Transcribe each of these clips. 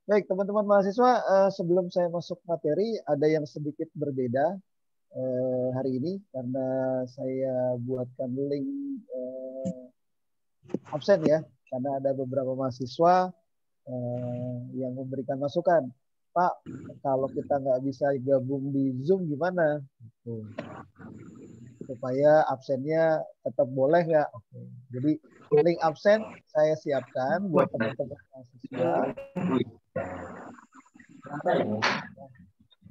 Baik, teman-teman mahasiswa, sebelum saya masuk materi, ada yang sedikit berbeda hari ini karena saya buatkan link absen ya, karena ada beberapa mahasiswa yang memberikan masukan. Pak, kalau kita nggak bisa gabung di Zoom gimana? Gitu. Supaya absennya tetap boleh nggak? Oke. Jadi link absen saya siapkan buat teman-teman mahasiswa.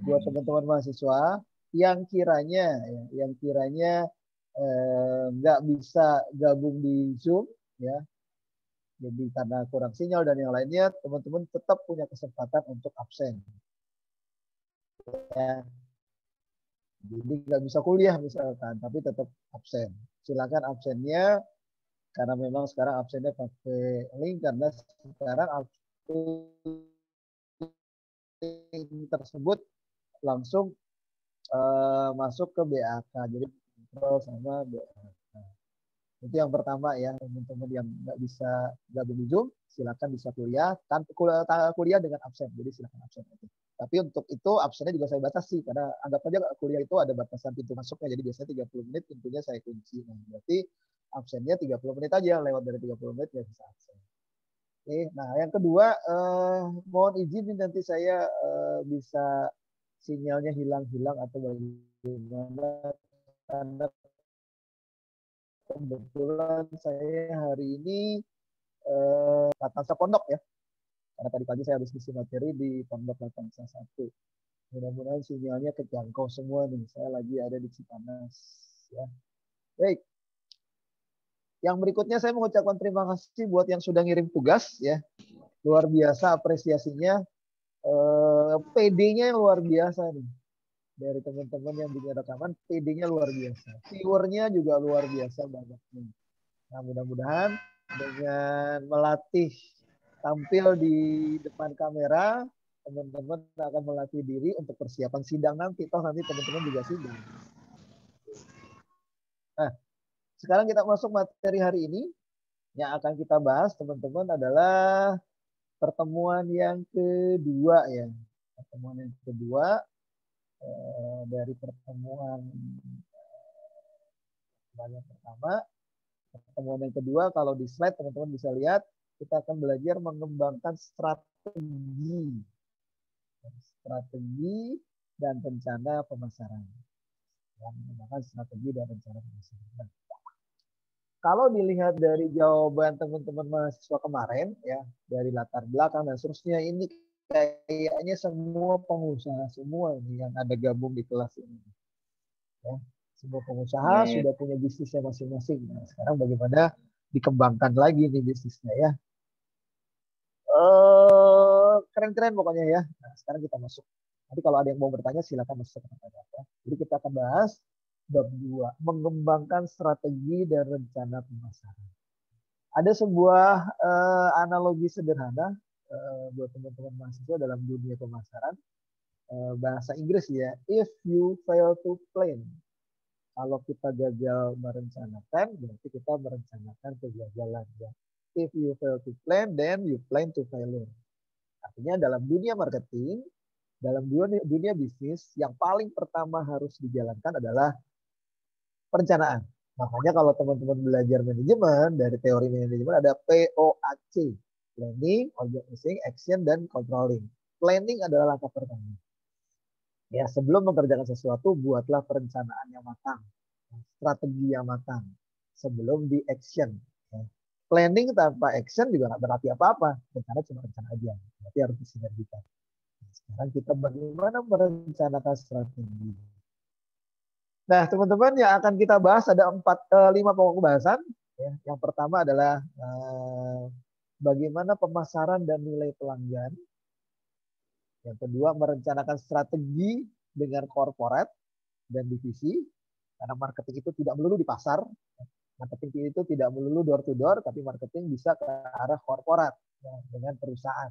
Buat teman-teman mahasiswa yang kiranya yang kiranya nggak bisa gabung di Zoom ya, jadi karena kurang sinyal dan yang lainnya, teman-teman tetap punya kesempatan untuk absen ya. Jadi nggak bisa kuliah misalkan tapi tetap absen, silakan absennya, karena memang sekarang absennya pakai link karena sekarang link tersebut langsung masuk ke BAK, jadi kontrol sama BAK. Itu yang pertama ya, teman-teman yang nggak bisa gabung di Zoom, silakan bisa kuliah kuliah dengan absen. Jadi silakan absen aja. Tapi untuk itu absennya juga saya batasi karena anggap aja kuliah itu ada batasan pintu masuknya. Jadi biasanya 30 menit pintunya saya kunci. Nah, berarti absennya 30 menit aja, lewat dari 30 menit ya bisa absen. Oke, nah yang kedua mohon izin nanti saya bisa sinyalnya hilang-hilang atau bagaimana, karena kebetulan saya hari ini Latansa Pondok ya. Karena tadi pagi saya habis ngisi materi di Pondok Latansa 1. Mudah-mudahan sinyalnya kejangkau semua nih. Saya lagi ada di Cipanas. Ya. Baik. Yang berikutnya saya mengucapkan terima kasih buat yang sudah ngirim tugas ya. Luar biasa apresiasinya. PD-nya luar biasa nih. Dari teman-teman yang bikin rekaman, PD-nya luar biasa. Viewernya juga luar biasa banyaknya. Nah, mudah-mudahan dengan melatih tampil di depan kamera, teman-teman akan melatih diri untuk persiapan sidang nanti. Toh nanti teman-teman juga sidang. Nah, sekarang kita masuk materi hari ini. Yang akan kita bahas, teman-teman, adalah pertemuan yang kedua ya. Pertemuan yang kedua dari pertemuan yang pertama. Pertemuan yang kedua, kalau di slide teman-teman bisa lihat, kita akan belajar mengembangkan strategi dan rencana pemasaran. Mengembangkan strategi dan rencana pemasaran. Nah, kalau dilihat dari jawaban teman-teman mahasiswa kemarin, ya dari latar belakang dan seterusnya, ini kayaknya semua pengusaha semua ini yang ada gabung di kelas ini. Ya, semua pengusaha sudah punya bisnisnya masing-masing. Nah, sekarang bagaimana dikembangkan lagi nih bisnisnya ya. Keren-keren pokoknya ya. Nah, sekarang kita masuk. Nanti kalau ada yang mau bertanya silakan masuk ke pertanyaan ya. Jadi kita akan bahas bab 2, mengembangkan strategi dan rencana pemasaran. Ada sebuah analogi sederhana buat teman-teman mahasiswa dalam dunia pemasaran. Bahasa Inggris ya, if you fail to plan. Kalau kita gagal merencanakan, berarti kita merencanakan kegagalan. Ya. If you fail to plan, then you plan to failure. Artinya dalam dunia marketing, dalam dunia bisnis, yang paling pertama harus dijalankan adalah perencanaan. Makanya kalau teman-teman belajar manajemen, dari teori manajemen ada POAC. Planning, Organizing, Action, dan Controlling. Planning adalah langkah pertama. Ya, sebelum mengerjakan sesuatu, buatlah perencanaan yang matang. Strategi yang matang. Sebelum di action. Ya. Planning tanpa action juga nggak berarti apa-apa. Rencana cuma rencana aja. Berarti harus disinergikan. Sekarang kita bagaimana merencanakan strategi. Nah, teman-teman yang akan kita bahas ada 5 pokok bahasan. Ya. Yang pertama adalah bagaimana pemasaran dan nilai pelanggan. Yang kedua, merencanakan strategi dengan korporat dan divisi. Karena marketing itu tidak melulu di pasar. Marketing itu tidak melulu door to door, tapi marketing bisa ke arah korporat ya, dengan perusahaan.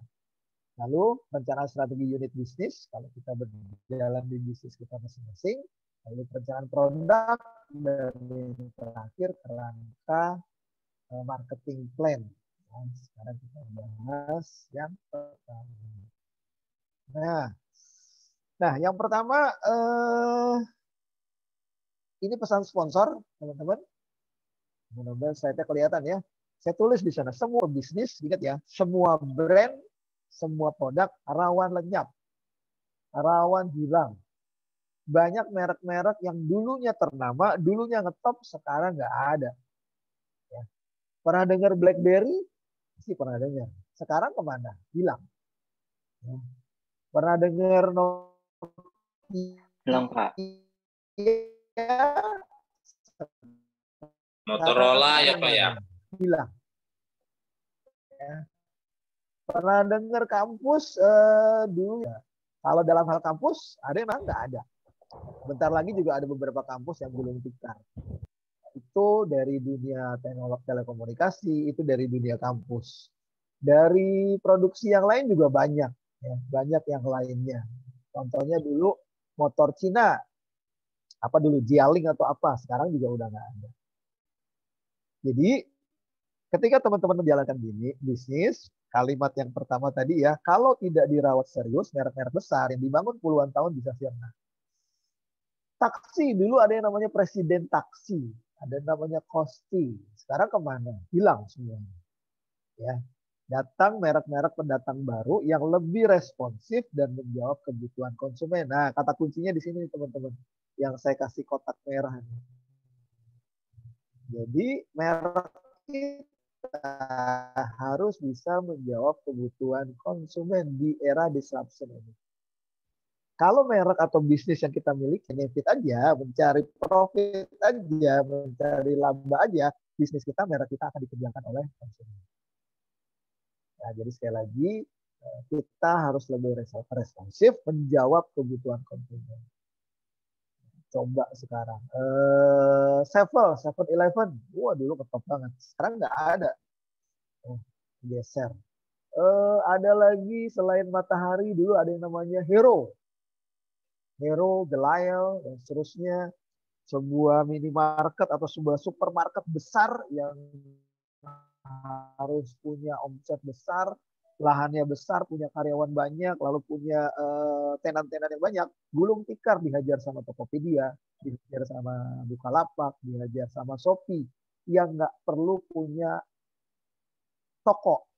Lalu perencanaan strategi unit bisnis, kalau kita berjalan di bisnis kita masing-masing. Lalu perencanaan produk, dan yang terakhir kerangka marketing plan. Nah, sekarang kita bahas yang pertama. Nah, yang pertama ini pesan sponsor, teman-teman. Mudah-mudahan slide-nya kelihatan ya. Saya tulis di sana, semua bisnis, ingat ya, semua brand, semua produk rawan lenyap, rawan hilang. Banyak merek-merek yang dulunya ternama, dulunya ngetop, sekarang nggak ada. Ya. Pernah dengar BlackBerry? Pasti pernah dengar. Sekarang kemana? Hilang. Ya. Pernah dengar Hilang, Pak. Sekarang Motorola ya, Pak ya. hilang. Ya. Pernah dengar kampus dulu ya. Kalau dalam hal kampus ada yang nggak ada. Bentar lagi juga ada beberapa kampus yang belum tikar. Itu dari dunia teknologi telekomunikasi, itu dari dunia kampus. Dari produksi yang lain juga banyak, ya, banyak yang lainnya. Contohnya dulu motor Cina, apa dulu Jialing atau apa, sekarang juga udah nggak ada. Jadi ketika teman-teman menjalankan bisnis, kalimat yang pertama tadi ya, kalau tidak dirawat serius, merek-merek besar yang dibangun puluhan tahun bisa sirna. Taksi, dulu ada yang namanya presiden taksi, ada yang namanya Kosti. Sekarang kemana? Hilang semuanya. Ya, datang merek-merek pendatang baru yang lebih responsif dan menjawab kebutuhan konsumen. Nah, kata kuncinya di sini teman-teman, yang saya kasih kotak merah. Jadi merek kita harus bisa menjawab kebutuhan konsumen di era disruption ini. Kalau merek atau bisnis yang kita miliki benefit aja, mencari profit aja, mencari laba aja, bisnis kita, merek kita akan dikerjakan oleh konsumen. Nah, jadi sekali lagi kita harus lebih responsif menjawab kebutuhan konsumen. Coba sekarang. 7-Eleven. Wah, dulu ketop banget. Sekarang nggak ada. Geser. Ada lagi selain Matahari, dulu ada yang namanya Hero, Gelail, dan seterusnya. Sebuah minimarket atau sebuah supermarket besar yang harus punya omset besar, lahannya besar, punya karyawan banyak, lalu punya tenan-tenan yang banyak, gulung tikar dihajar sama Tokopedia, dihajar sama Bukalapak, dihajar sama Shopee, yang nggak perlu punya toko,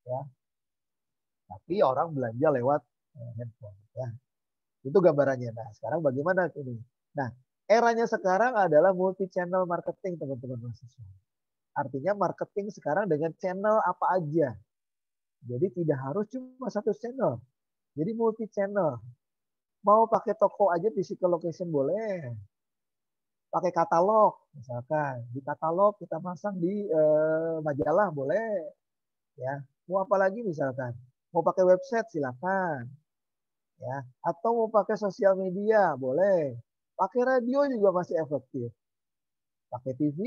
ya. Tapi orang belanja lewat handphone, ya. Itu gambarannya. Nah, sekarang bagaimana ini? Nah, eranya sekarang adalah multi channel marketing, teman-teman mahasiswa. Artinya marketing sekarang dengan channel apa aja. Jadi tidak harus cuma satu channel. Jadi multi channel. Mau pakai toko aja physical location boleh. Pakai katalog misalkan. Di katalog kita pasang di majalah boleh. Ya. Mau apa lagi misalkan? Mau pakai website silakan. Ya. Atau mau pakai sosial media boleh. Pakai radio juga masih efektif. Pakai TV,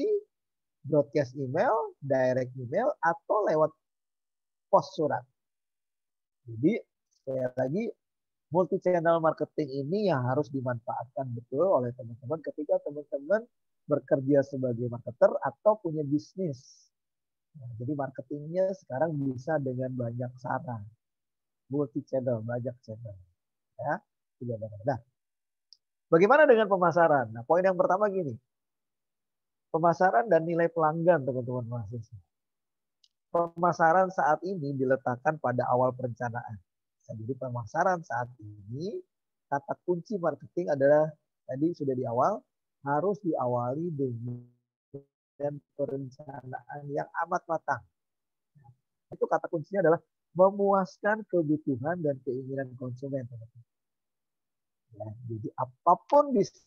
broadcast email, direct email, atau lewat pos surat. Jadi sekali lagi multi channel marketing ini yang harus dimanfaatkan betul oleh teman-teman ketika teman-teman bekerja sebagai marketer atau punya bisnis. Nah, jadi marketingnya sekarang bisa dengan banyak cara, multi channel, banyak channel. Ya, nah, bagaimana dengan pemasaran? Nah, poin yang pertama gini, pemasaran dan nilai pelanggan, teman-teman mahasiswa. Pemasaran saat ini diletakkan pada awal perencanaan. Jadi pemasaran saat ini, kata kunci marketing adalah tadi sudah di awal, harus diawali dengan perencanaan yang amat matang. Itu kata kuncinya adalah memuaskan kebutuhan dan keinginan konsumen. Ya, jadi apapun bisnis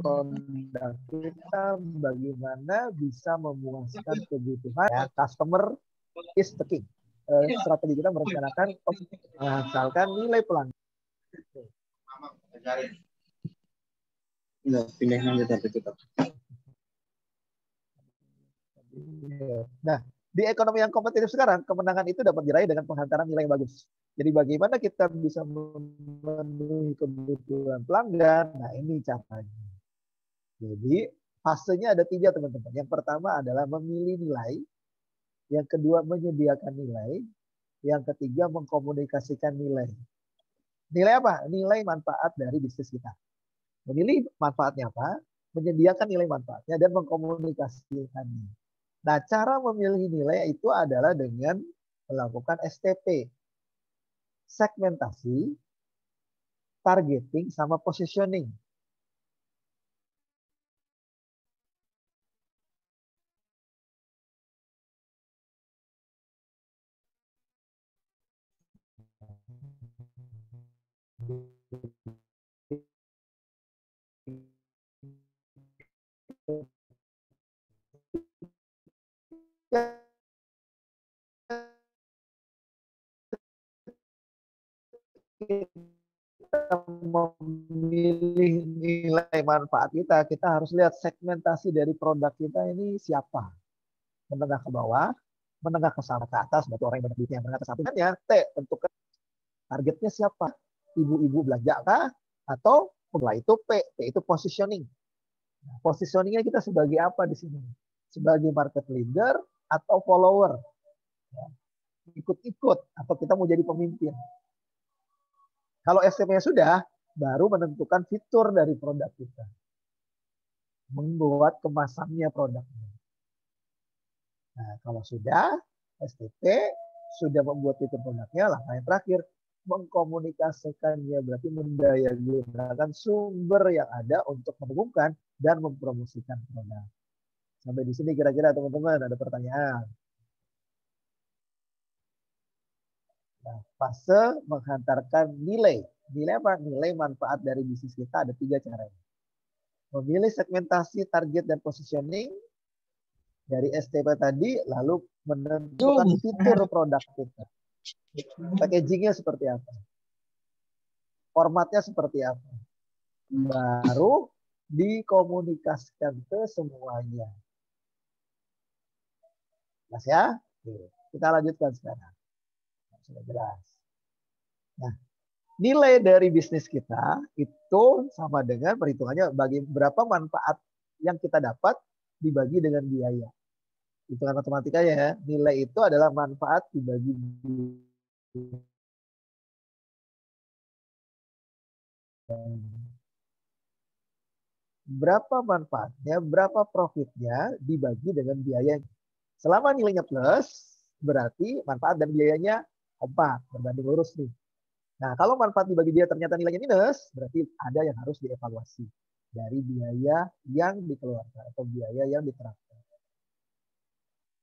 produk kita bagaimana bisa memuaskan kebutuhan ya, customer is the king. strategi kita merencanakan menghasilkan nilai pelanggan. Nah, di ekonomi yang kompetitif sekarang, kemenangan itu dapat diraih dengan penghantaran nilai yang bagus. Jadi bagaimana kita bisa memenuhi kebutuhan pelanggan? Nah, ini caranya. Jadi fasenya ada 3, teman-teman. Yang pertama adalah memilih nilai. Yang kedua menyediakan nilai. Yang ketiga mengkomunikasikan nilai. Nilai apa? Nilai manfaat dari bisnis kita. Memilih manfaatnya apa? Menyediakan nilai manfaatnya dan mengkomunikasikannya. Nah, cara memilih nilai itu adalah dengan melakukan STP. Segmentasi, targeting, sama positioning. Kita memilih nilai manfaat kita harus lihat segmentasi dari produk kita ini siapa. Menengah ke bawah, menengah ke atas, berarti orang yang banyak duitnya, menengah ke sampingnya. T, tentukan targetnya siapa. Ibu-ibu belanja kah? Atau setelah itu P itu positioning. Nah, positioningnya kita sebagai apa di sini? Sebagai market leader atau follower? Ikut-ikut atau kita mau jadi pemimpin? Kalau STP-nya sudah, baru menentukan fitur dari produk kita. Membuat kemasannya produknya. Nah, kalau sudah, STP sudah membuat fitur produknya, langkah yang terakhir, mengkomunikasikannya, berarti mendayagunakan sumber yang ada untuk menemukan dan mempromosikan produk. Sampai di sini kira-kira teman-teman ada pertanyaan? Nah, fase menghantarkan nilai. Nilai apa? Nilai manfaat dari bisnis kita ada 3 caranya. Memilih segmentasi, target, dan positioning dari STP tadi, lalu menentukan fitur produk kita. Packagingnya seperti apa? Formatnya seperti apa? Baru dikomunikasikan ke semuanya. Jelas ya? Oke. Kita lanjutkan sekarang. Sudah jelas. Nah, nilai dari bisnis kita itu sama dengan perhitungannya bagi berapa manfaat yang kita dapat dibagi dengan biaya. Hitungan matematikanya ya. Nilai itu adalah manfaat dibagi berapa manfaatnya, berapa profitnya dibagi dengan biayanya. Selama nilainya plus, berarti manfaat dan biayanya kompak, berbanding lurus nih. Nah, kalau manfaat dibagi biaya ternyata nilainya minus, berarti ada yang harus dievaluasi dari biaya yang dikeluarkan atau biaya yang diterapkan.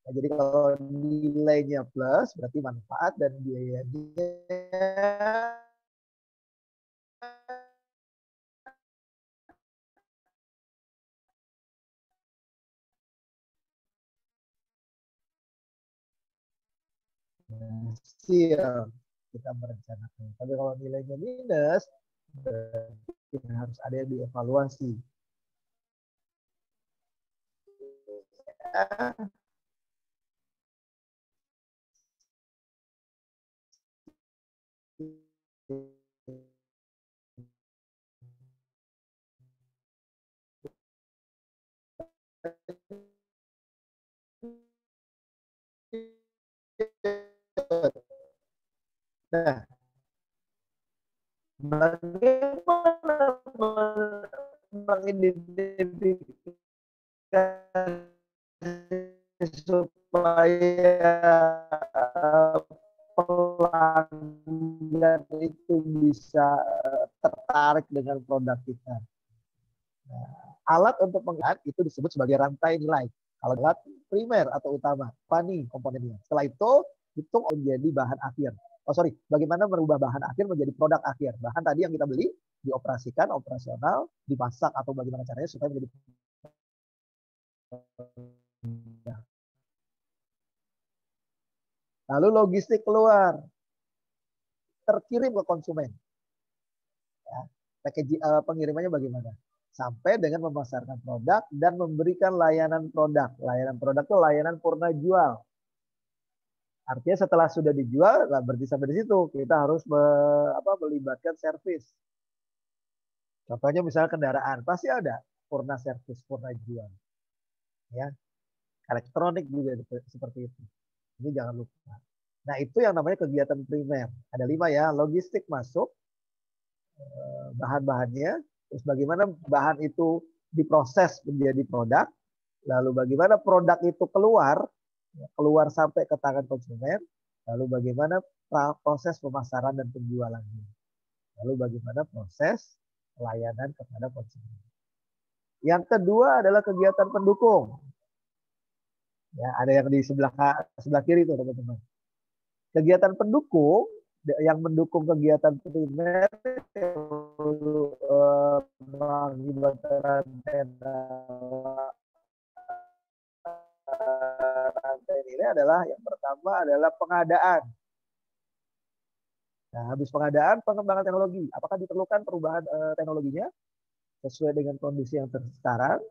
Nah, jadi kalau nilainya plus, berarti manfaat dan biayanya hasil kita merencanakan. Tapi kalau nilainya minus, berarti harus ada yang dievaluasi. Nah, bagaimana mengidentifikasi supaya pelanggan itu bisa tertarik dengan produk kita? Nah, alat untuk melihat itu disebut sebagai rantai nilai. Kalau alat primer atau utama, apa nih komponennya? Setelah itu menjadi bahan akhir. Oh sorry, bagaimana merubah bahan akhir menjadi produk akhir? Bahan tadi yang kita beli dioperasikan, operasional, dimasak atau bagaimana caranya supaya menjadi Lalu logistik keluar, terkirim ke konsumen. Ya, pengirimannya bagaimana? Sampai dengan memasarkan produk dan memberikan layanan produk. Layanan produk itu layanan purna jual. Artinya setelah sudah dijual, nah berarti sampai di situ kita harus melibatkan servis. Contohnya misalnya kendaraan, pasti ada purna servis, purna jual. Ya, elektronik juga seperti itu. Ini jangan lupa. Nah itu yang namanya kegiatan primer. Ada 5 ya, logistik masuk, bahan-bahannya, terus bagaimana bahan itu diproses menjadi produk, lalu bagaimana produk itu keluar sampai ke tangan konsumen, lalu bagaimana proses pemasaran dan penjualannya, lalu bagaimana proses pelayanan kepada konsumen. Yang kedua adalah kegiatan pendukung. Ya, ada yang di sebelah kiri itu teman-teman. Kegiatan pendukung yang mendukung kegiatan primer mengakibatkan rantai ini adalah yang pertama adalah pengadaan. Nah, habis pengadaan, pengembangan teknologi. Apakah diperlukan perubahan teknologinya sesuai dengan kondisi yang sekarang?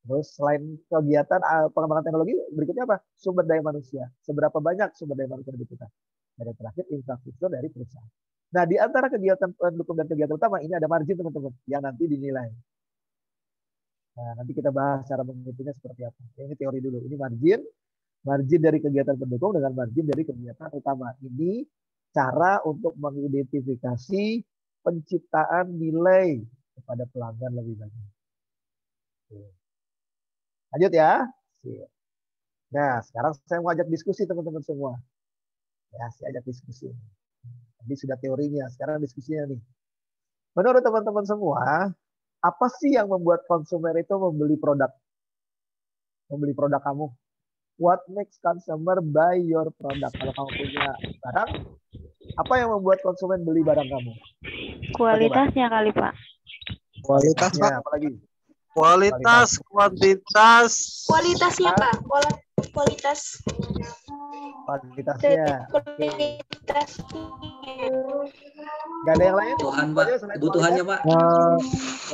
Terus selain kegiatan pengembangan teknologi, berikutnya apa? Sumber daya manusia. Seberapa banyak sumber daya manusia dibutuhkan? Dan yang terakhir, infrastruktur dari perusahaan. Nah, di antara kegiatan pendukung dan kegiatan utama, ini ada margin teman-teman, yang nanti dinilai. Nah, nanti kita bahas cara menghitungnya seperti apa. Ini teori dulu. Ini margin. Margin dari kegiatan pendukung dengan margin dari kegiatan utama. Ini cara untuk mengidentifikasi penciptaan nilai kepada pelanggan lebih banyak. Lanjut ya. Nah, sekarang saya mau ajak diskusi teman-teman semua. Ya, saya ajak diskusi. Tadi sudah teorinya, sekarang diskusinya nih. Menurut teman-teman semua, apa sih yang membuat konsumen itu membeli produk kamu? What makes consumer buy your product? Kalau kamu punya barang, apa yang membuat konsumen beli barang kamu? Kualitasnya kali Pak. Kualitasnya, apa lagi? Kualitas, kuantitas. Kualitasnya Pak, kualitas. Kualitasnya. Kualitas. Gak ada yang lain? Kebutuhan Pak, kebutuhannya Pak.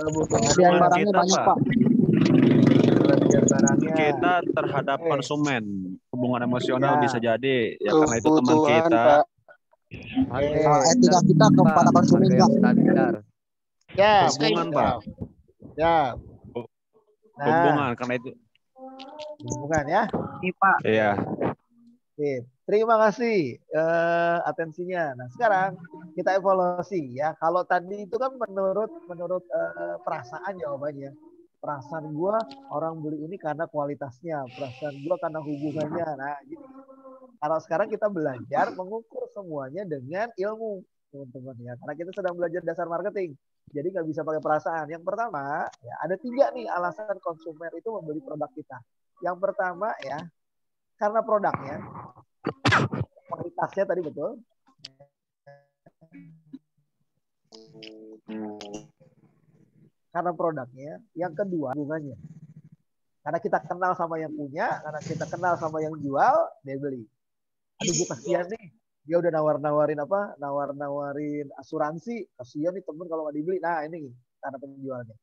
Kebutuhan barangnya banyak Pak. Kita terhadap konsumen, hubungan emosional bisa jadi ya karena itu teman Kebutuhan, kita. Pak. Etika kita kepada konsumen standar. Ya, hubungan Pak. Ya. Nah, Hubungan karena itu. Hubungan ya. Iya. Oke, terima kasih atensinya. Nah, sekarang kita evaluasi ya. Kalau tadi itu kan menurut perasaan jawabannya. Perasaan gue orang beli ini karena kualitasnya, perasaan gue karena hubungannya. Nah, gini. Kalau sekarang kita belajar mengukur semuanya dengan ilmu, teman-teman ya. Karena kita sedang belajar dasar marketing, jadi nggak bisa pakai perasaan. Yang pertama, ya ada 3 nih alasan konsumen itu membeli produk kita. Yang pertama ya, karena produknya, kualitasnya tadi betul. Karena produknya. Yang kedua, hubungannya. Karena kita kenal sama yang punya, karena kita kenal sama yang jual, dia beli. Aduh, gue kasihan nih. Dia udah nawar-nawarin asuransi. Kasihan nih temen kalau nggak dibeli. Nah, ini karena penjualnya.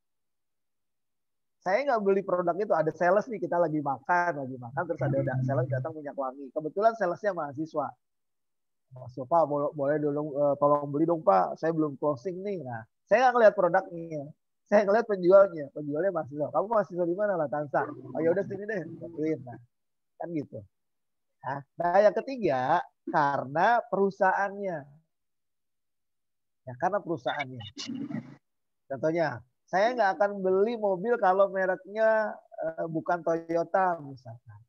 Saya nggak beli produk itu. Ada sales nih, kita lagi makan. Terus ada sales datang minyak wangi. Kebetulan salesnya mahasiswa. Mahasiswa, Pak, boleh dong, tolong beli dong Pak. Saya belum closing nih. Nah, saya nggak ngeliat produknya. Saya ngeliat penjualnya. Penjualnya mahasiswa. Kamu mahasiswa di mana lah, Tansa? Oh ya udah sini deh, bantuin. Nah, kan gitu. Nah, yang ketiga karena perusahaannya. Ya, karena perusahaannya. Contohnya, saya nggak akan beli mobil kalau mereknya bukan Toyota misalkan.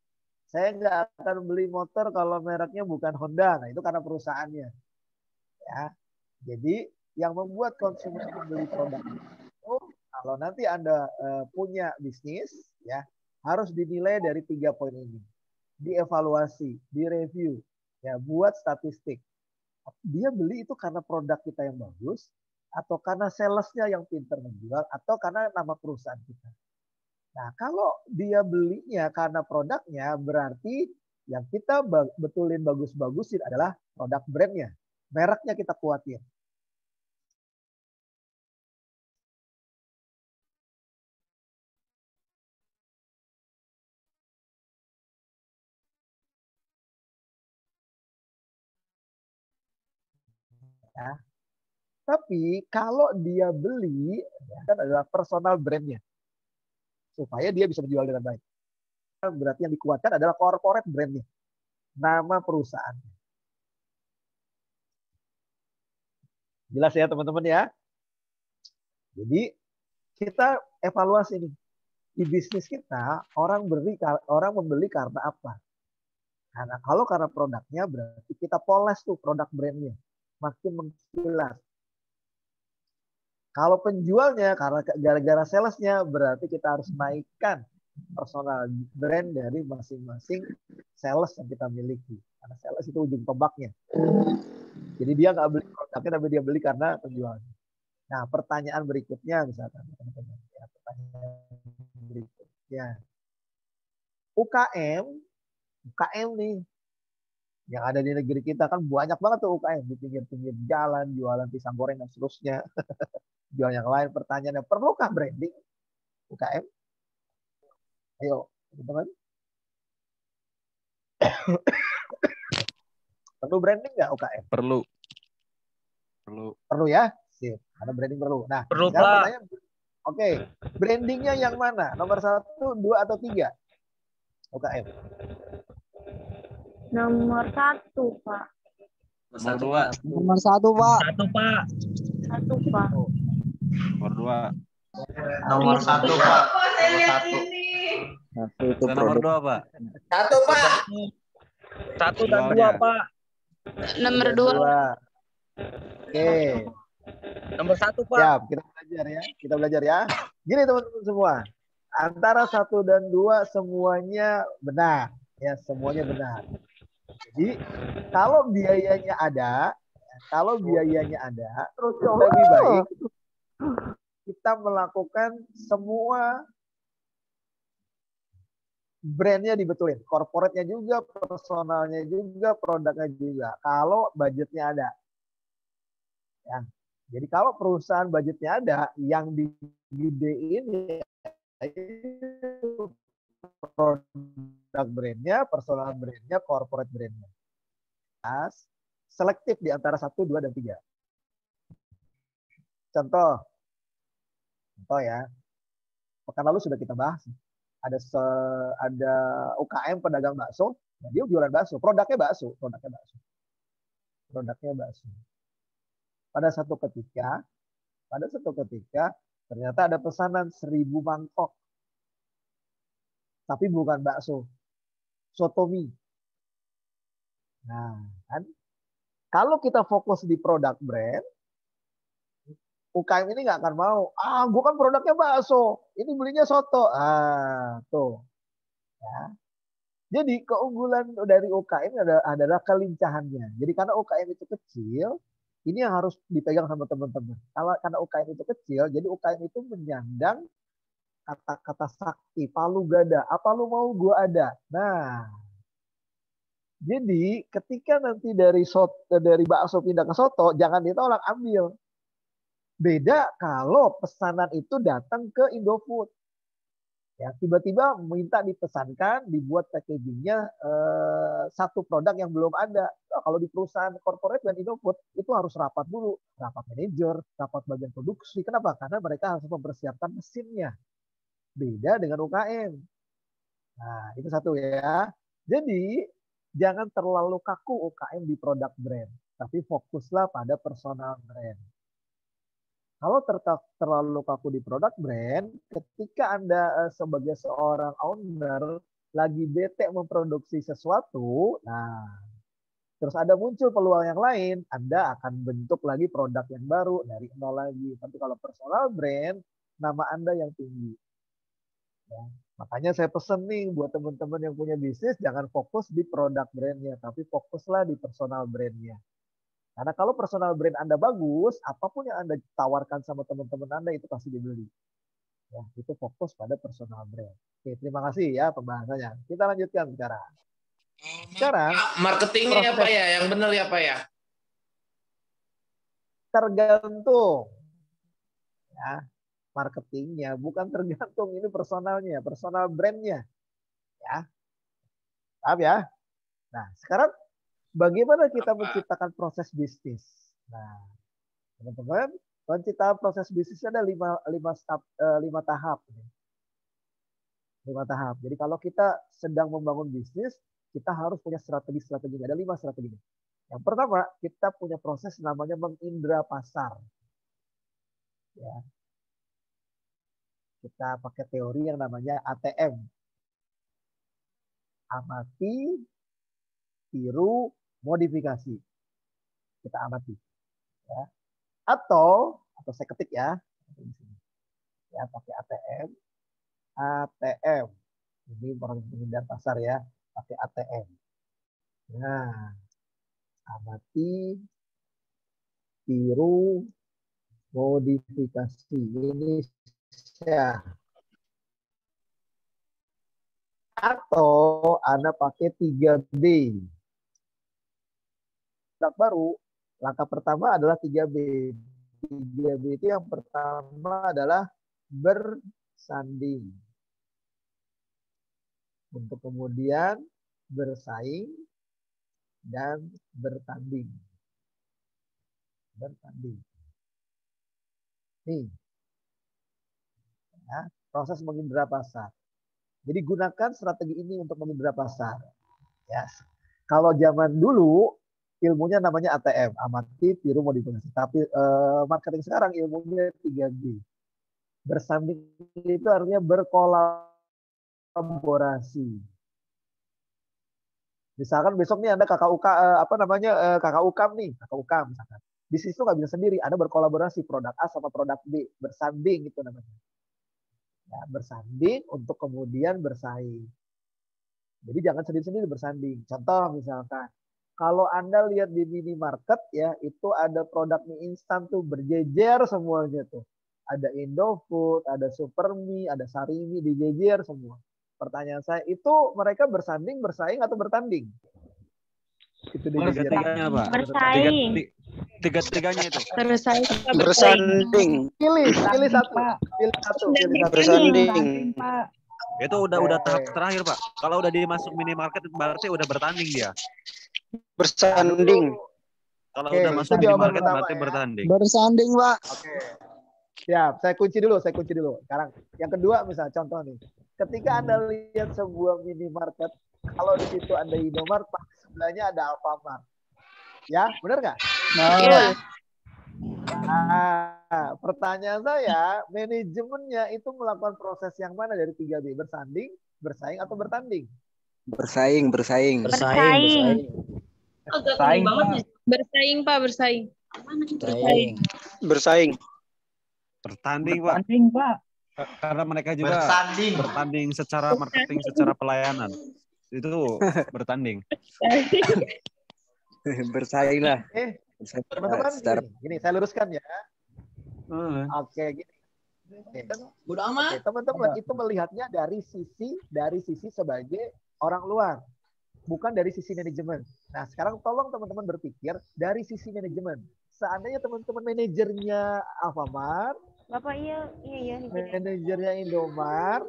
Saya nggak akan beli motor kalau mereknya bukan Honda. Nah, itu karena perusahaannya. Ya, jadi yang membuat konsumen membeli produk itu, kalau nanti Anda punya bisnis, ya harus dinilai dari 3 poin ini. Dievaluasi, direview, ya buat statistik. Dia beli itu karena produk kita yang bagus, atau karena salesnya yang pintar menjual, atau karena nama perusahaan kita. Nah, kalau dia belinya karena produknya, berarti yang kita betulin bagus-bagusin adalah produk brandnya. Mereknya kita kuatin. Ya. Tapi kalau dia beli, ya, kan adalah personal brandnya. Supaya dia bisa menjual dengan baik. Berarti yang dikuatkan adalah corporate brandnya. Nama perusahaan. Jelas ya teman-teman ya? Jadi kita evaluasi nih. Di bisnis kita, orang membeli karena apa? Karena kalau karena produknya, berarti kita poles tuh produk brandnya. Makin mengkilat. Kalau penjualnya, karena gara-gara salesnya, berarti kita harus naikkan personal brand dari masing-masing sales yang kita miliki. Karena sales itu ujung tombaknya. Jadi dia nggak beli produknya, tapi dia beli karena penjualnya. Nah, pertanyaan berikutnya misalkan. Ya, pertanyaan berikutnya. UKM nih, yang ada di negeri kita kan banyak banget tuh UKM di pinggir-pinggir jalan, jualan pisang goreng dan seterusnya. Jual yang lain. Pertanyaannya, perlukah branding UKM? Ayo, teman-teman. Perlu branding nggak UKM? Perlu. Perlu ya? Sip. Karena branding perlu. Nah, Perlu, sekarang Pak. pertanyaan, oke, brandingnya yang mana? Nomor 1, 2, atau 3? UKM. Nomor 1, Pak. Nomor 2. Nomor 1, Pak. Satu, Pak. 1, Pak. Nomor 2. Nomor 1, Pak. Itu Nomor 2, Pak. Satu, Pak. Satu dan dua, Jualnya. Pak. Nomor 2. Oke. Nomor 1, Pak. Siap, kita belajar ya. Kita belajar ya. Gini teman-teman semua. Antara 1 dan 2 semuanya benar. Ya, semuanya benar. Jadi, kalau biayanya ada, lebih baik kita melakukan semua brandnya dibetulin. Corporate-nya juga, personalnya juga, produknya juga. Kalau budgetnya ada. Ya. Jadi kalau perusahaan budgetnya ada, yang digedein produk brandnya, personal brandnya, corporate brandnya. Selektif di antara 1, 2, dan 3. Contoh ya. Pekan lalu sudah kita bahas. Ada UKM pedagang bakso, nah dia jualan bakso, produknya bakso. Pada satu ketika ternyata ada pesanan 1000 mangkok. Tapi bukan bakso, soto mie. Nah, kan kalau kita fokus di produk brand, UKM ini nggak akan mau. Gue kan produknya bakso, ini belinya soto. Tuh. Ya. Jadi keunggulan dari UKM adalah kelincahannya. Jadi karena UKM itu kecil, ini yang harus dipegang sama teman-teman. Karena UKM itu kecil, jadi UKM itu menyandang kata-kata sakti, palu gada. Apa lu mau, gue ada. Nah, jadi ketika nanti dari bakso pindah ke soto, jangan ditolak, ambil. Beda kalau pesanan itu datang ke Indofood. Ya, tiba-tiba minta dipesankan, dibuat packagingnya satu produk yang belum ada. Kalau di perusahaan corporate dan Indofood itu harus rapat dulu, rapat manajer, rapat bagian produksi. Kenapa? Karena mereka harus mempersiapkan mesinnya. Beda dengan UKM. Nah, itu satu ya. Jadi jangan terlalu kaku UKM di produk brand, tapi fokuslah pada personal brand. Kalau terlalu kaku di produk brand, ketika Anda sebagai seorang owner lagi bete memproduksi sesuatu, nah terus ada muncul peluang yang lain, Anda akan bentuk lagi produk yang baru dari nol lagi. Tapi kalau personal brand, nama Anda yang tinggi. Ya. Makanya saya pesen nih buat teman-teman yang punya bisnis, jangan fokus di produk brandnya, tapi fokuslah di personal brandnya. Karena kalau personal brand Anda bagus, apapun yang Anda tawarkan sama teman-teman Anda itu pasti dibeli. Ya, itu fokus pada personal brand. Oke, terima kasih ya pembahasannya. Kita lanjutkan bicara. Sekarang Marketingnya ya Pak ya, yang benar ya Pak ya. Tergantung ya marketingnya, bukan tergantung ini personalnya, personal brandnya ya. Paham ya? Nah, sekarang bagaimana kita menciptakan proses bisnis? Nah, teman-teman, penciptaan proses bisnisnya ada lima tahap. 5 tahap. Jadi kalau kita sedang membangun bisnis, kita harus punya strategi-strategi. Ada 5 strategi. Yang pertama, kita punya proses namanya mengindra pasar. Ya. Kita pakai teori yang namanya ATM. Amati, tiru, modifikasi. Kita amati. Ya. Atau saya ketik ya. Ya, pakai ATM. ATM. Ini proses pengindahan pasar ya. Pakai ATM. Nah, amati, tiru, modifikasi. Ini ya. Atau Anda pakai 3B. Produk baru, langkah pertama adalah 3B. 3B itu yang pertama adalah bersanding. Untuk kemudian bersaing dan bertanding. Bertanding. Nih. Ya, proses mengindra pasar. Jadi gunakan strategi ini untuk mengindra pasar. Ya. Kalau zaman dulu ilmunya namanya ATM, amati, tiru, modifikasi. Tapi marketing sekarang ilmunya 3B. Bersanding itu artinya berkolaborasi. Misalkan besok nih Anda kakak UKAM nih, kakak UKAM misalkan. Bisnis itu nggak bisa sendiri, Anda berkolaborasi produk A sama produk B, bersanding itu namanya. Ya, bersanding untuk kemudian bersaing. Jadi jangan sendiri-sendiri bersanding. Contoh misalkan, kalau Anda lihat di minimarket ya, itu ada produk mie instan tuh berjejer semuanya tuh. Ada Indofood, ada Supermie, ada Sarimi, dijejer semua. Pertanyaan saya, itu mereka bersanding, bersaing atau bertanding? Itu Tiga-tiganya, Pak. Bersaing. Tiga-tiganya itu. Bersaing. Bersanding. Pilih satu. Pilih satu. Bersanding. Itu udah tahap terakhir, Pak. Kalau udah dimasuk minimarket berarti udah bertanding dia. Bersanding. Kalau Oke, udah masuk itu jawaban minimarket pertama berarti ya. bertanding. Bersanding, Pak. Oke. Siap, saya kunci dulu. Sekarang yang kedua misalnya contoh nih. Ketika Anda lihat sebuah minimarket, kalau di situ ada Indomart, sebelahnya ada Alfamart. Ya, benar nggak? Iya. Nah, pertanyaan saya, manajemennya itu melakukan proses yang mana dari 3B? Bersanding, bersaing, atau bertanding? Bersaing. Bersaing. Bersaing, Pak. Bersaing, Pak. Bersaing. Bersaing. Bertanding, Pak. Bertanding, Pak. Karena mereka juga bertanding secara marketing, secara pelayanan. Itu bertanding. Bersaing lah. Teman-teman, gini, saya luruskan ya. Oke, gini. Oke, teman-teman itu melihatnya dari sisi sebagai orang luar, bukan dari sisi manajemen. Nah, sekarang tolong teman-teman berpikir dari sisi manajemen. Seandainya teman-teman manajernya Alfamart, Bapak iya. manajernya Indomart,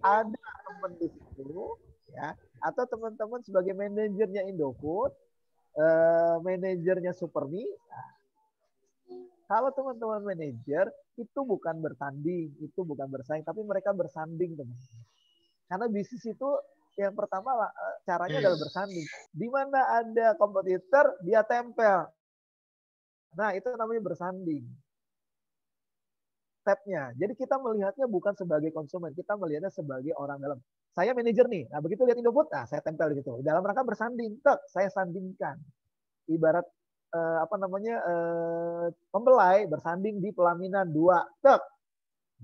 ada teman di situ, ya, atau teman-teman sebagai manajernya Indofood, manajernya Supermie. Nah, kalau teman-teman manajer itu bukan bertanding, itu bukan bersaing, tapi mereka bersanding, teman-teman. Karena bisnis itu yang pertama caranya adalah bersanding. Di mana ada kompetitor, dia tempel. Nah, itu namanya bersanding. Stepnya. Jadi kita melihatnya bukan sebagai konsumen, kita melihatnya sebagai orang dalam. Saya manajer nih. Nah, begitu lihat Indofood, saya tempel di situ. Dalam rangka bersanding, saya sandingkan. Ibarat pembelai bersanding di pelaminan 2.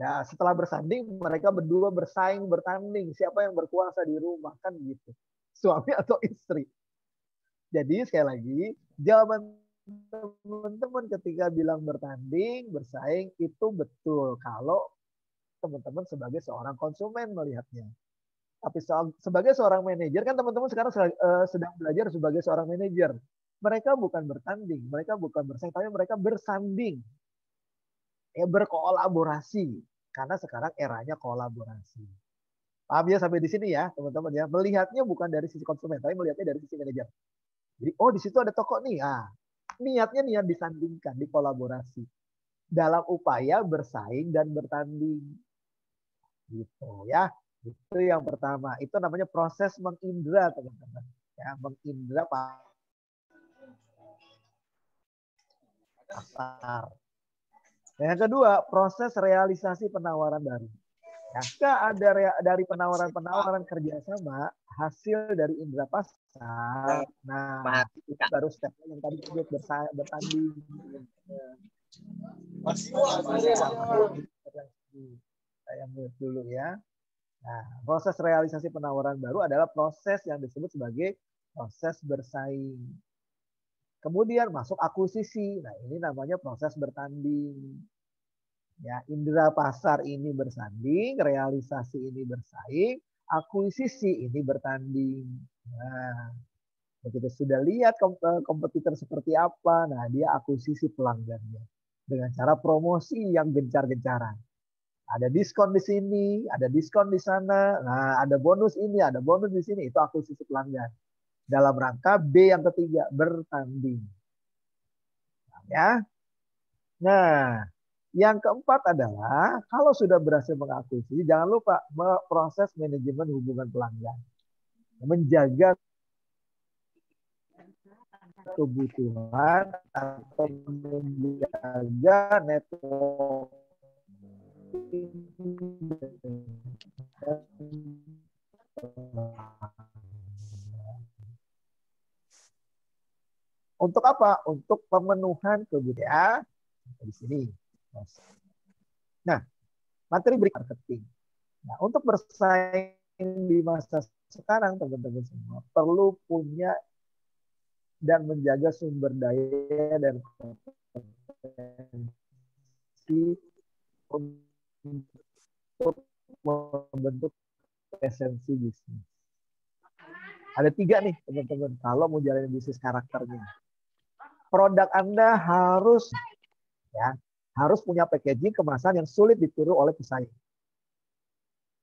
Nah, setelah bersanding, mereka berdua bersaing, bertanding. Siapa yang berkuasa di rumah, kan gitu. Suami atau istri. Jadi sekali lagi, jawaban teman-teman ketika bilang bertanding, bersaing, itu betul. Kalau teman-teman sebagai seorang konsumen melihatnya. Tapi sebagai seorang manajer kan teman-teman sekarang sedang belajar sebagai seorang manajer. Mereka bukan bertanding, mereka bukan bersaing, tapi mereka bersanding. Ya, berkolaborasi. Karena sekarang eranya kolaborasi. Paham ya sampai di sini ya teman-teman ya. Melihatnya bukan dari sisi konsumen, tapi melihatnya dari sisi manajer. Jadi oh di situ ada toko nih. Niatnya niat disandingkan, dikolaborasi. Dalam upaya bersaing dan bertanding. Gitu ya. Itu yang pertama. Itu namanya proses mengindra teman-teman. Ya, mengindra pasar. Yang kedua, proses realisasi penawaran baru. Jika ada dari penawaran-penawaran kerjasama hasil dari indera pasar, nah itu baru step yang tadi disebut bertanding. Saya melihat dulu ya. Nah, proses realisasi penawaran baru adalah proses yang disebut sebagai proses bersaing. Kemudian masuk akuisisi. Nah, ini namanya proses bertanding. Ya, indera pasar ini bersanding, realisasi ini bersaing, akuisisi ini bertanding. Nah, begitu sudah lihat kompetitor seperti apa, nah dia akuisisi pelanggannya dengan cara promosi yang gencar-gencaran. Ada diskon di sini, ada diskon di sana, nah ada bonus ini, ada bonus di sini, itu akuisisi pelanggan. Dalam rangka B yang ketiga, bertanding. Ya. Nah, yang keempat adalah kalau sudah berhasil mengakuisisi, jangan lupa proses manajemen hubungan pelanggan. Menjaga kebutuhan atau menjaga network. Untuk apa? Untuk pemenuhan kebutuhan di sini. Nah, materi berikut marketing. Nah, untuk bersaing di masa sekarang, teman-teman semua perlu punya dan menjaga sumber daya dan kompetensi untuk membentuk esensi bisnis. Ada 3 nih, teman-teman. Kalau mau jalanin bisnis karakternya, produk Anda harus punya packaging kemasan yang sulit ditiru oleh pesaing.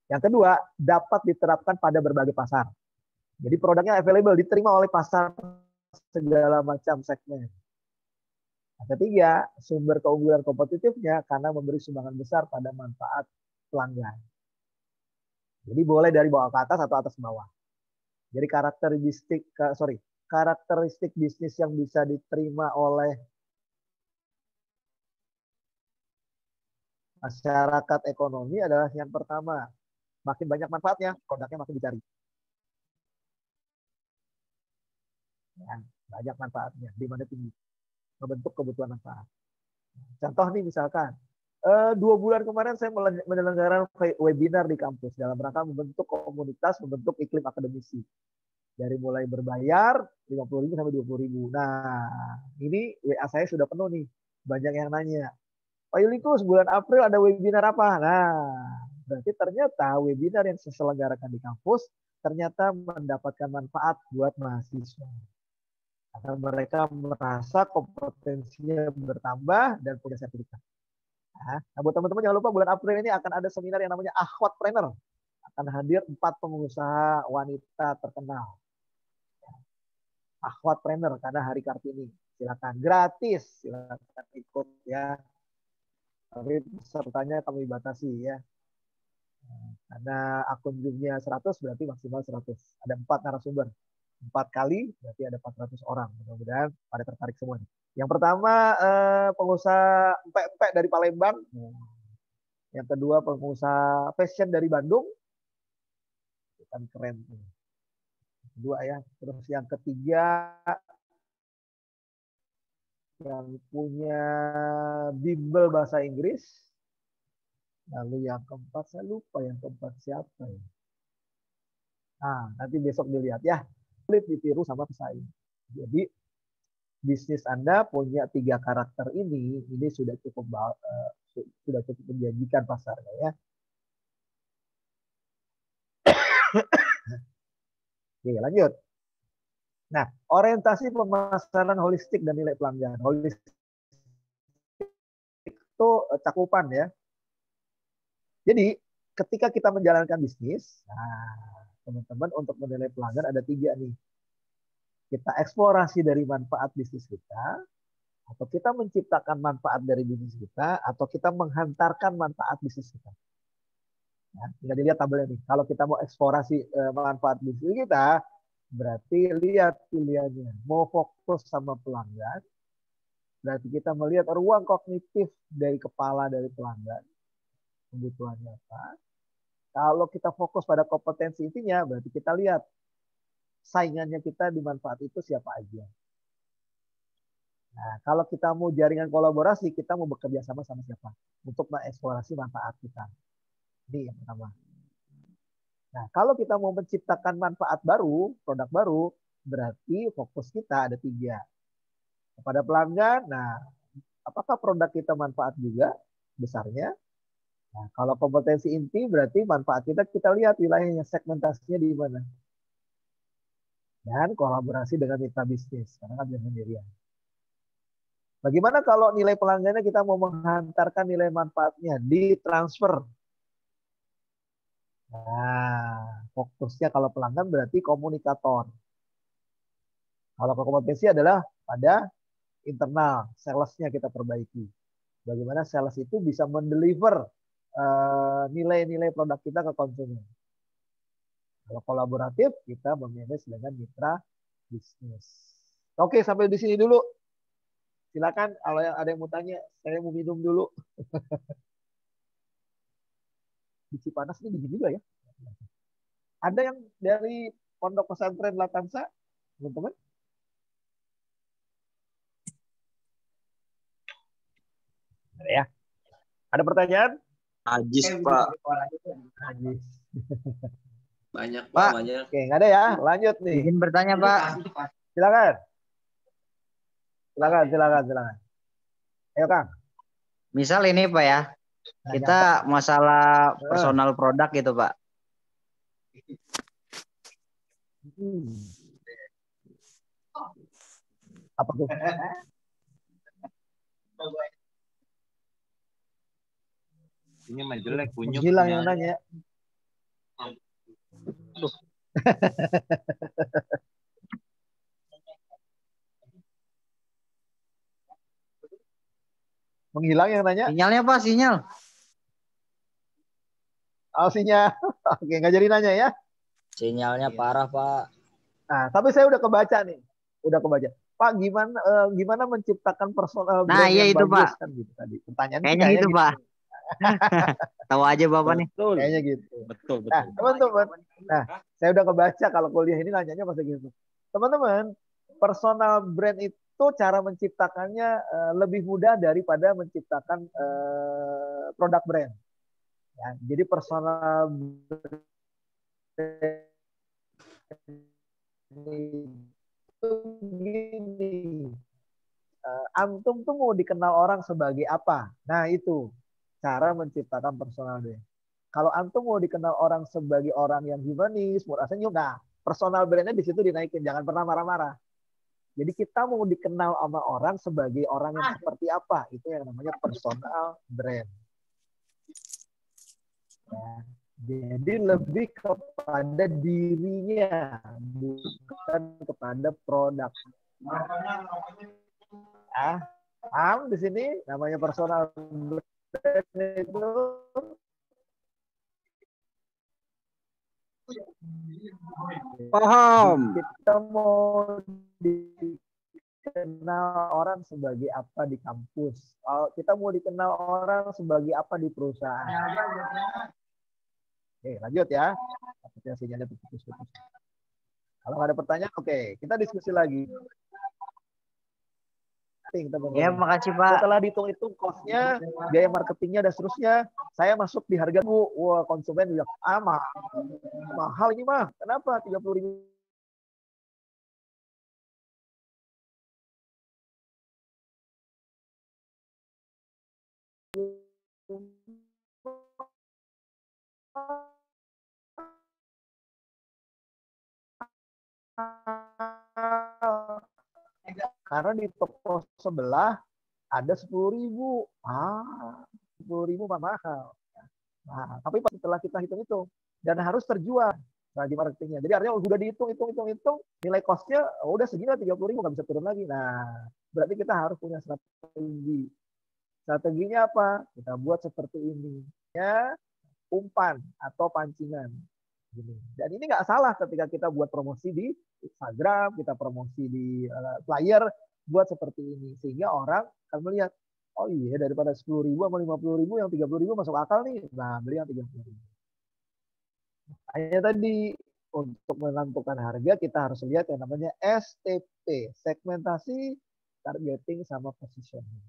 Yang kedua, dapat diterapkan pada berbagai pasar. Jadi produknya available, diterima oleh pasar segala macam segmen. Yang ketiga, sumber keunggulan kompetitifnya karena memberi sumbangan besar pada manfaat pelanggan. Jadi boleh dari bawah ke atas atau atas ke bawah. Jadi karakteristik bisnis yang bisa diterima oleh masyarakat ekonomi adalah yang pertama, makin banyak manfaatnya, produknya makin dicari. Ya, banyak manfaatnya, demandnya tinggi, membentuk kebutuhan manfaat. Contoh nih misalkan, 2 bulan kemarin saya menyelenggarakan webinar di kampus dalam rangka membentuk komunitas, membentuk iklim akademisi. Dari mulai berbayar 50.000 sampai 20.000. Nah, ini WA saya sudah penuh nih, banyak yang nanya. Pak Yulikus, bulan April ada webinar apa? Nah, berarti ternyata webinar yang saya selenggarakan di kampus ternyata mendapatkan manfaat buat mahasiswa. Karena mereka merasa kompetensinya bertambah dan punya sertifikat. Nah, buat teman-teman jangan lupa bulan April ini akan ada seminar yang namanya Akhwatpreneur. Akan hadir 4 pengusaha wanita terkenal. Akhwatpreneur karena Hari Kartini. Silakan gratis, silakan ikut ya. Tapi pesertanya kami batasi ya. Karena akun Zoom-nya 100 berarti maksimal 100. Ada 4 narasumber. 4 kali berarti ada 400 orang. Mudah-mudahan pada tertarik semua. Yang pertama pengusaha empek-empek dari Palembang. Yang kedua pengusaha fashion dari Bandung. Kan keren. Kedua ya. Terus yang ketiga yang punya bimbel bahasa Inggris. Lalu yang keempat, saya lupa yang keempat siapa ya. Nah, nanti besok dilihat ya. Sulit ditiru sama pesaing. Jadi, bisnis Anda punya 3 karakter ini sudah cukup menjanjikan pasarnya ya. Oke, lanjut. Nah, orientasi pemasaran holistik dan nilai pelanggan. Holistik itu cakupan ya. Jadi, ketika kita menjalankan bisnis, nah, teman-teman untuk menilai pelanggan ada 3 nih. Kita eksplorasi dari manfaat bisnis kita, atau kita menciptakan manfaat dari bisnis kita, atau kita menghantarkan manfaat bisnis kita. Nah, tinggal dilihat tabelnya nih. Kalau kita mau eksplorasi manfaat bisnis kita, berarti lihat pilihannya. Mau fokus sama pelanggan, berarti kita melihat ruang kognitif dari kepala dari pelanggan. Kebutuhannya apa. Kalau kita fokus pada kompetensi intinya, berarti kita lihat saingannya kita di manfaat itu siapa aja. Nah, kalau kita mau jaringan kolaborasi, kita mau bekerja sama sama siapa untuk mengeksplorasi manfaat kita. Ini yang pertama. Nah, kalau kita mau menciptakan manfaat baru, produk baru, berarti fokus kita ada 3. Kepada pelanggan, nah, apakah produk kita manfaat juga besarnya? Nah, kalau kompetensi inti berarti manfaat kita lihat wilayahnya, segmentasinya di mana. Dan kolaborasi dengan mitra bisnis, karena kan dia sendirian. Bagaimana kalau nilai pelanggannya kita mau menghantarkan nilai manfaatnya di transfer? Nah, fokusnya kalau pelanggan berarti komunikator. Kalau kompetensi adalah pada internal, salesnya kita perbaiki. Bagaimana sales itu bisa mendeliver nilai-nilai produk kita ke konsumen. Kalau kolaboratif, kita memanage dengan mitra bisnis. Oke, sampai di sini dulu. Silakan kalau ada yang mau tanya, saya mau minum dulu. Di Cipanas ini dingin juga ya. Ada yang dari Pondok Pesantren Latansa, teman-teman? Ada ya? Ada pertanyaan? Ajis, Pak. Ajis. Banyak, Pak. Pak. Banyak. Oke, nggak ada ya? Lanjut nih. Izin bertanya, Pak. Silakan. Silakan. Ayo, Kang. Misal ini, Pak ya. Kita masalah personal produk gitu, Pak. Apa tuh? Ini mah jelek, kunyuk. Hilang yang nanya. Menghilang yang nanya? Sinyalnya, Pak, sinyal. Oh, sinyal. Oke, nggak jadi nanya ya. Sinyalnya parah, Pak. Nah, tapi saya udah kebaca nih. Udah kebaca. Pak, gimana menciptakan personal brand iya yang itu, bagus? Pak. Kan gitu tadi. Pertanyaannya Kayaknya gitu, Pak. Tahu aja Bapak nih. Kayaknya gitu. Betul. Nah, teman-teman. Nah, saya udah kebaca kalau kuliah ini nanyanya pasti gitu. Teman-teman, personal brand itu cara menciptakannya lebih mudah daripada menciptakan produk brand. Ya, jadi personal brand itu gini. Antum tuh mau dikenal orang sebagai apa? Nah, itu cara menciptakan personal brand. Kalau antum mau dikenal orang sebagai orang yang humanis, murah senyum, nah personal brandnya di situ dinaikin, jangan pernah marah-marah. Jadi kita mau dikenal sama orang sebagai orang yang seperti apa, itu yang namanya personal brand. Ya. Jadi lebih kepada dirinya, bukan kepada produk. Paham di sini namanya personal brand itu Paham. kita mau dikenal orang sebagai apa di kampus. Kalau kita mau dikenal orang sebagai apa di perusahaan. Oke, lanjut ya. Takutnya sinyalnya putus-putus. Kalau nggak ada pertanyaan, oke, kita diskusi lagi. Ya, makasih Pak. Setelah dihitung-hitung cost-nya, biaya marketingnya dan seterusnya, saya masuk di harga wah konsumen bilang, mahal ini mah. Kenapa 30.000? Karena di toko sebelah ada 10.000. 10.000 mahal. Nah, tapi setelah kita hitung-hitung dan harus terjual di marketingnya. Jadi artinya udah dihitung, nilai cost-nya udah segini 30.000 nggak bisa turun lagi. Nah, berarti kita harus punya strategi. Strateginya apa? Kita buat seperti ini. Ya, umpan atau pancingan. Dan ini nggak salah ketika kita buat promosi di Instagram, kita promosi di flyer, buat seperti ini. Sehingga orang akan melihat, oh iya daripada 10.000 sama 50.000, yang 30.000 masuk akal nih. Nah, beli yang 30.000. Hanya tadi, untuk menentukan harga, kita harus lihat yang namanya STP, segmentasi, targeting, sama positioning.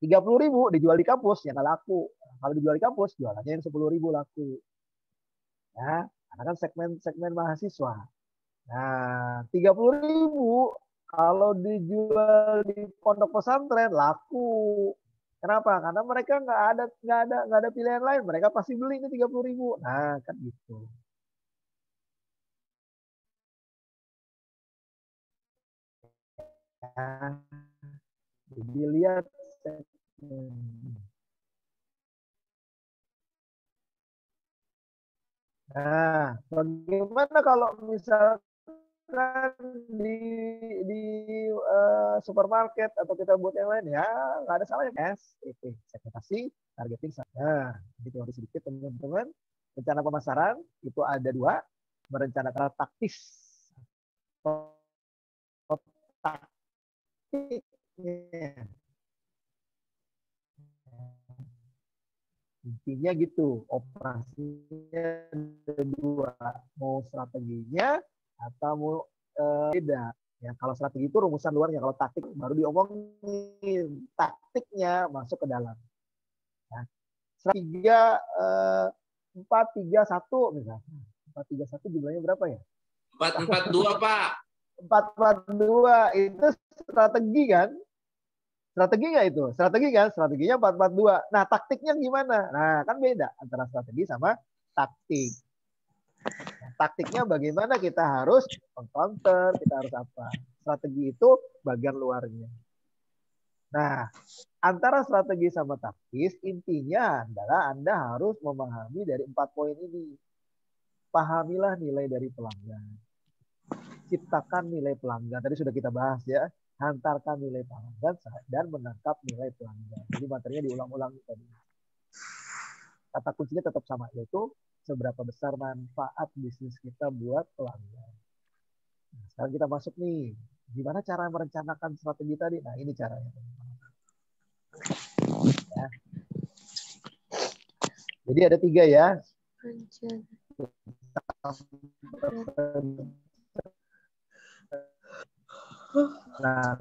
30.000 dijual di kampus, ya nggak laku. Kalau dijual di kampus, jualannya yang 10.000 laku. Ya, karena kan segmen mahasiswa. Nah, 30.000 kalau dijual di pondok pesantren laku. Kenapa? Karena mereka nggak ada pilihan lain. Mereka pasti beli ini 30.000. Nah, kan gitu. Ya, jadi lihat segmen. Nah, bagaimana kalau misalkan di supermarket atau kita buat yang lain, ya nggak ada salahnya. STP, segmentasi, targeting. Nah, ini teori sedikit teman-teman. Rencana pemasaran itu ada 2, merencanakan taktis. Taktiknya. Intinya gitu, operasinya ada 2, mau strateginya atau mau beda. Ya, kalau strategi itu rumusan luarnya, kalau taktik baru diomongin, taktiknya masuk ke dalam. Ya. Strategi 4-3-1 misalnya. 4-3-1 jumlahnya berapa ya? 4-4-2, Pak. 4-4-2 itu strategi kan? Strategi nggak itu? Strategi kan? Strateginya 4-4-2. Nah, taktiknya gimana? Nah, kan beda antara strategi sama taktik. Nah, taktiknya bagaimana kita harus meng-counter, kita harus apa. Strategi itu bagian luarnya. Nah, antara strategi sama taktis, intinya adalah Anda harus memahami dari 4 poin ini. Pahamilah nilai dari pelanggan. Ciptakan nilai pelanggan. Tadi sudah kita bahas ya. Hantarkan nilai pelanggan dan menangkap nilai pelanggan. Jadi materinya diulang-ulang tadi. Kata kuncinya tetap sama, yaitu seberapa besar manfaat bisnis kita buat pelanggan. Nah, sekarang kita masuk nih. Gimana cara merencanakan strategi tadi? Nah, ini caranya. Ya. Jadi ada 3 ya. Nah,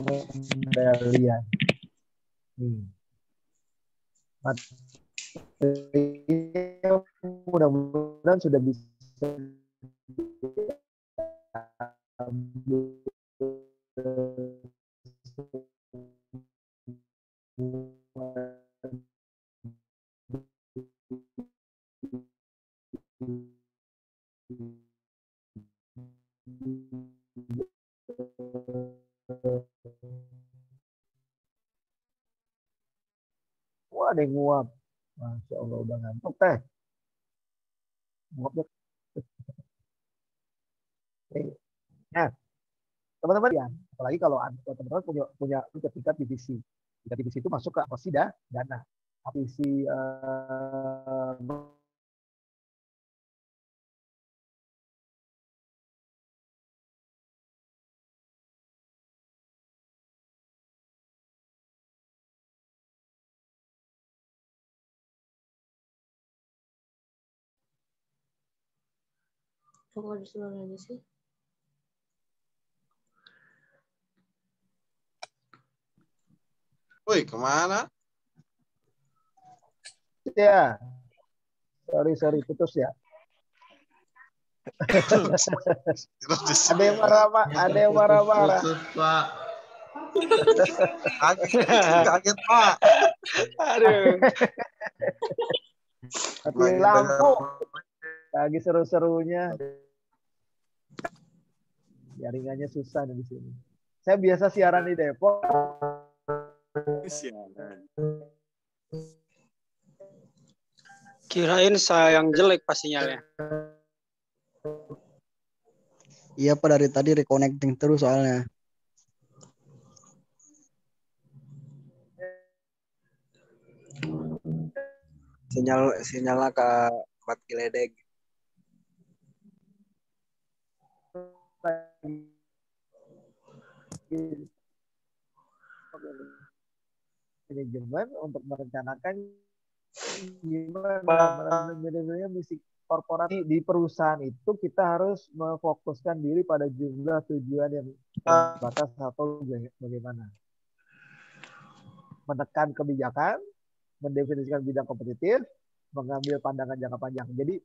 pengendalian. Materinya mudah-mudahan sudah bisa Wah, ada yang nguap. Masya Allah, udah ngantuk teh. Nguapnya. Nah, teman-teman ya, apalagi kalau teman-teman punya tingkat divisi. Tingkat divisi itu masuk ke posida dana. Divisi Kok disuruh lagi sih? Woi, kemana? ya. Sorry, putus ya. Ada yang marah-marah, ada yang marah-marah. Putus, Pak. Kaget Pak. Aduh. Mati lampu. Lagi seru-serunya. Jaringannya susah nih di sini. Saya biasa siaran di Depok. Kirain saya yang jelek pas sinyalnya. Iya Pak, dari tadi reconnecting terus soalnya. Sinyalnya ke 4 geledek. Manajemen untuk merencanakan gimana manajemennya misi korporasi di perusahaan itu kita harus memfokuskan diri pada jumlah tujuan yang batas atau bagaimana menekan kebijakan, mendefinisikan bidang kompetitif, mengambil pandangan jangka panjang. Jadi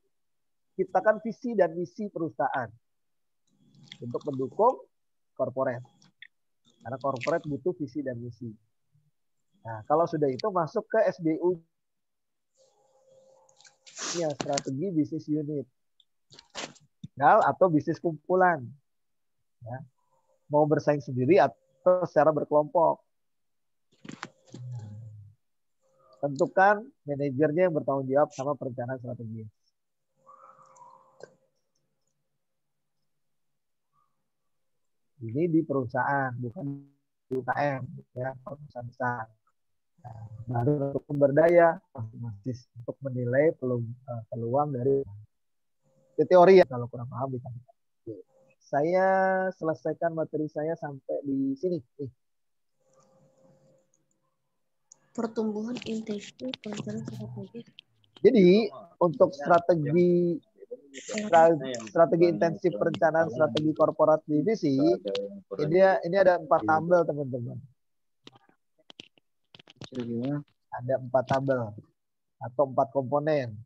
kita kan visi dan misi perusahaan untuk mendukung korporat. Karena korporat butuh visi dan misi. Nah, kalau sudah itu masuk ke SBU ya, strategi bisnis unit. Atau bisnis kumpulan. Ya. Mau bersaing sendiri atau secara berkelompok. Tentukan manajernya yang bertanggung jawab sama perencanaan strategi. Ini di perusahaan, bukan di UKM, ya, perusahaan besar. Nah, baru untuk pemberdaya, masih untuk menilai peluang dari teori ya, kalau kurang paham bisa. Saya selesaikan materi saya sampai di sini. Pertumbuhan intensif perencanaan strategis. Jadi untuk strategi intensif perencanaan strategi korporat divisi ini ada 4 tabel teman-teman. Ada 4 tabel atau 4 komponen.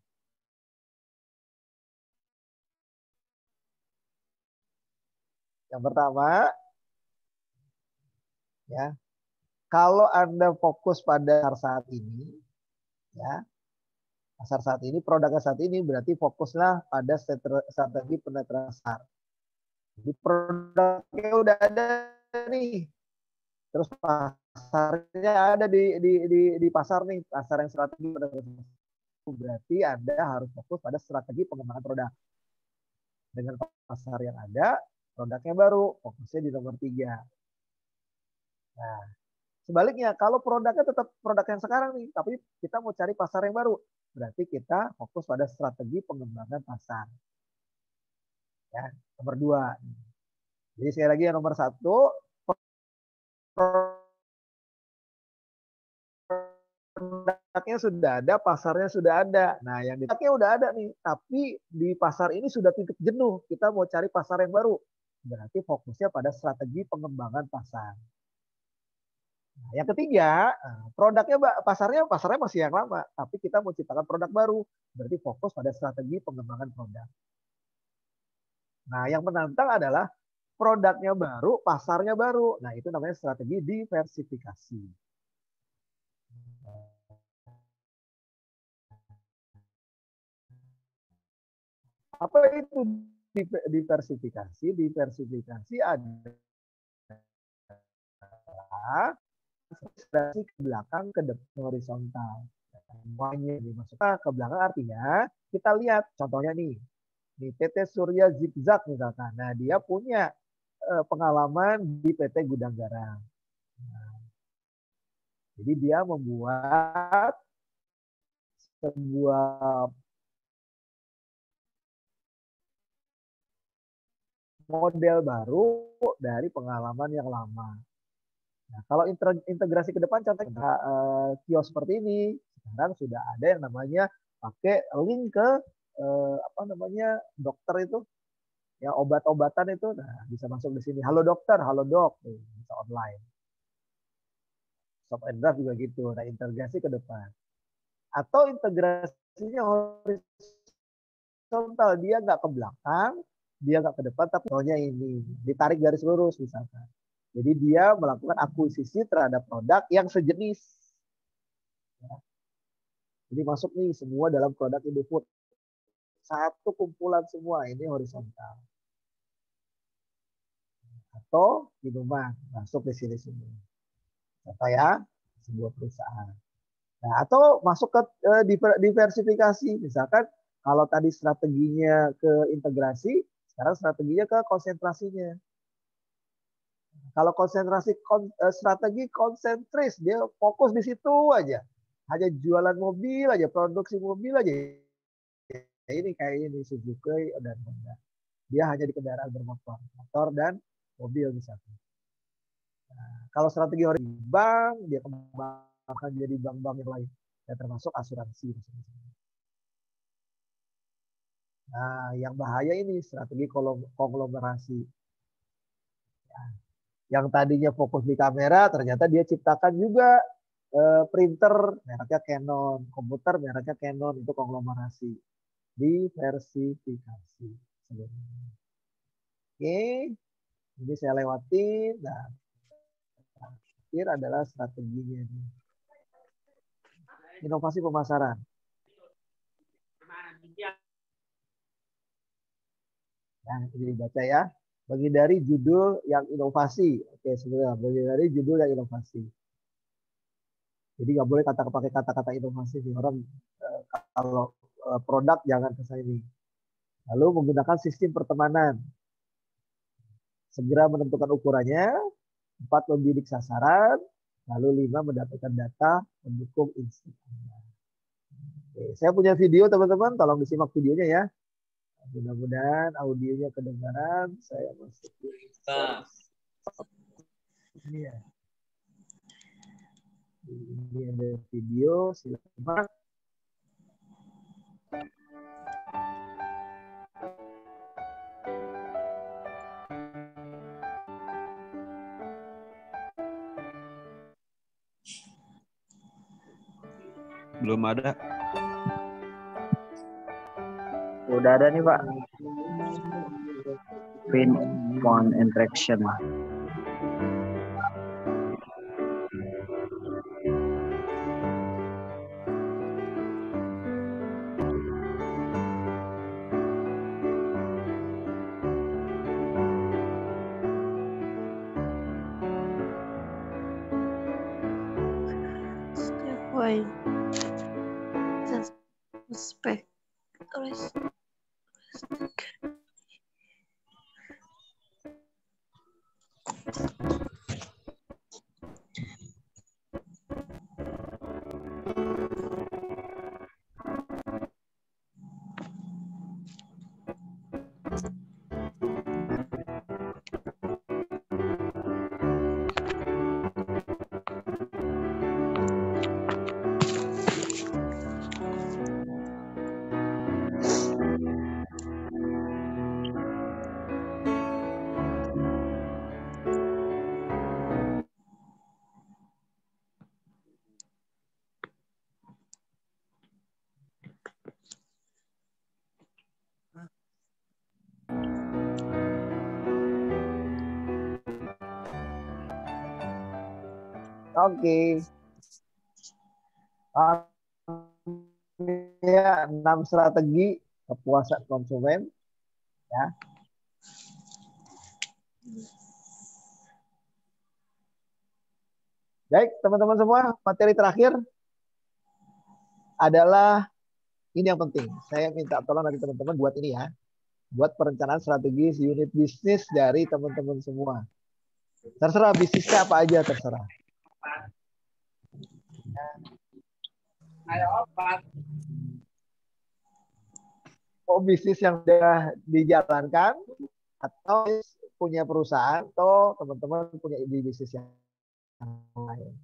Yang pertama, ya, kalau Anda fokus pada pasar saat ini, ya, pasar saat ini, produknya saat ini, berarti fokuslah pada strategi penetrasi pasar. Jadi produknya udah ada nih, terus pasarnya ada di pasar nih, pasar yang strategi penetrasi. Berarti Anda harus fokus pada strategi pengembangan produk. Dengan pasar yang ada, produknya baru, fokusnya di nomor 3. Nah, sebaliknya, kalau produknya tetap produk yang sekarang nih, tapi kita mau cari pasar yang baru, berarti kita fokus pada strategi pengembangan pasar. Ya, nomor 2. Jadi sekali lagi yang nomor 1, produknya sudah ada, pasarnya sudah ada. Nah, yang di produknya udah ada nih, tapi di pasar ini sudah titik jenuh, kita mau cari pasar yang baru. Berarti fokusnya pada strategi pengembangan pasar. Nah, yang ketiga, produknya pasarnya masih yang lama, tapi kita mau ciptakan produk baru, berarti fokus pada strategi pengembangan produk. Nah, yang menantang adalah produknya baru, pasarnya baru. Nah, itu namanya strategi diversifikasi. Apa itu diversifikasi? Diversifikasi adalah ke belakang ke depan horizontal. Semuanya dimasukkan ke belakang artinya kita lihat contohnya nih PT Surya Zigzag misalkan. Nah, dia punya pengalaman di PT Gudang Garam. Nah, jadi dia membuat sebuah model baru dari pengalaman yang lama. Nah, kalau integrasi ke depan contohnya kios seperti ini, sekarang sudah ada yang namanya pakai link ke dokter itu, ya obat-obatan itu, nah bisa masuk di sini. Halo dokter, halo dok, bisa online. Shop and Drive juga gitu. Nah, integrasi ke depan. Atau integrasinya horizontal horizontal, dia nggak ke belakang, dia nggak ke depan, tapi contohnya ini ditarik garis lurus misalkan. Jadi dia melakukan akuisisi terhadap produk yang sejenis. Ya. Jadi masuk nih semua dalam produk Indofood. Satu kumpulan semua, ini horizontal. Atau minuman masuk di sini semua. Contoh ya, sebuah perusahaan. Nah, atau masuk ke diversifikasi. Misalkan kalau tadi strateginya ke integrasi, sekarang strateginya ke konsentrasinya. Kalau strategi konsentris, dia fokus di situ aja. Hanya jualan mobil aja, produksi mobil aja. Ini kayak ini Suzuki dan Honda. Dia hanya di kendaraan bermotor, motor dan mobil misalnya. Nah, kalau strategi bank, dia kembangkan jadi bank-bank yang lain, ya, termasuk asuransi. Nah, yang bahaya ini strategi konglomerasi. Ya. Yang tadinya fokus di kamera, ternyata dia ciptakan juga printer mereknya Canon, komputer mereknya Canon, itu konglomerasi. Diversifikasi. Oke, ini saya lewatin. Nah, terakhir adalah strateginya. Inovasi pemasaran. Nah, ini dibaca ya. Menghindari judul yang inovasi. Oke, sebenarnya menghindari judul yang inovasi. Jadi nggak boleh pakai kata-kata inovasi nih. Orang kalau produk jangan ke sini. Lalu menggunakan sistem pertemanan. Segera menentukan ukurannya. 4 membidik sasaran. Lalu 5 mendapatkan data mendukung insting Anda. Oke, saya punya video teman-teman. Tolong disimak videonya ya. Mudah-mudahan audionya kedengaran. Saya masukin. Ini ya. Ini ada video. Silakan. Belum ada. Udah ada nih Pak. Pin one interaction. Spek. Oke. Ya, 6 strategi kepuasan konsumen. Ya. Baik, teman-teman semua, materi terakhir adalah ini yang penting. Saya minta tolong dari teman-teman buat ini ya. Buat perencanaan strategis unit bisnis dari teman-teman semua. Terserah bisnisnya apa aja, terserah. Oh, bisnis yang sudah dijalankan atau punya perusahaan atau teman-teman punya ide bisnis yang lain.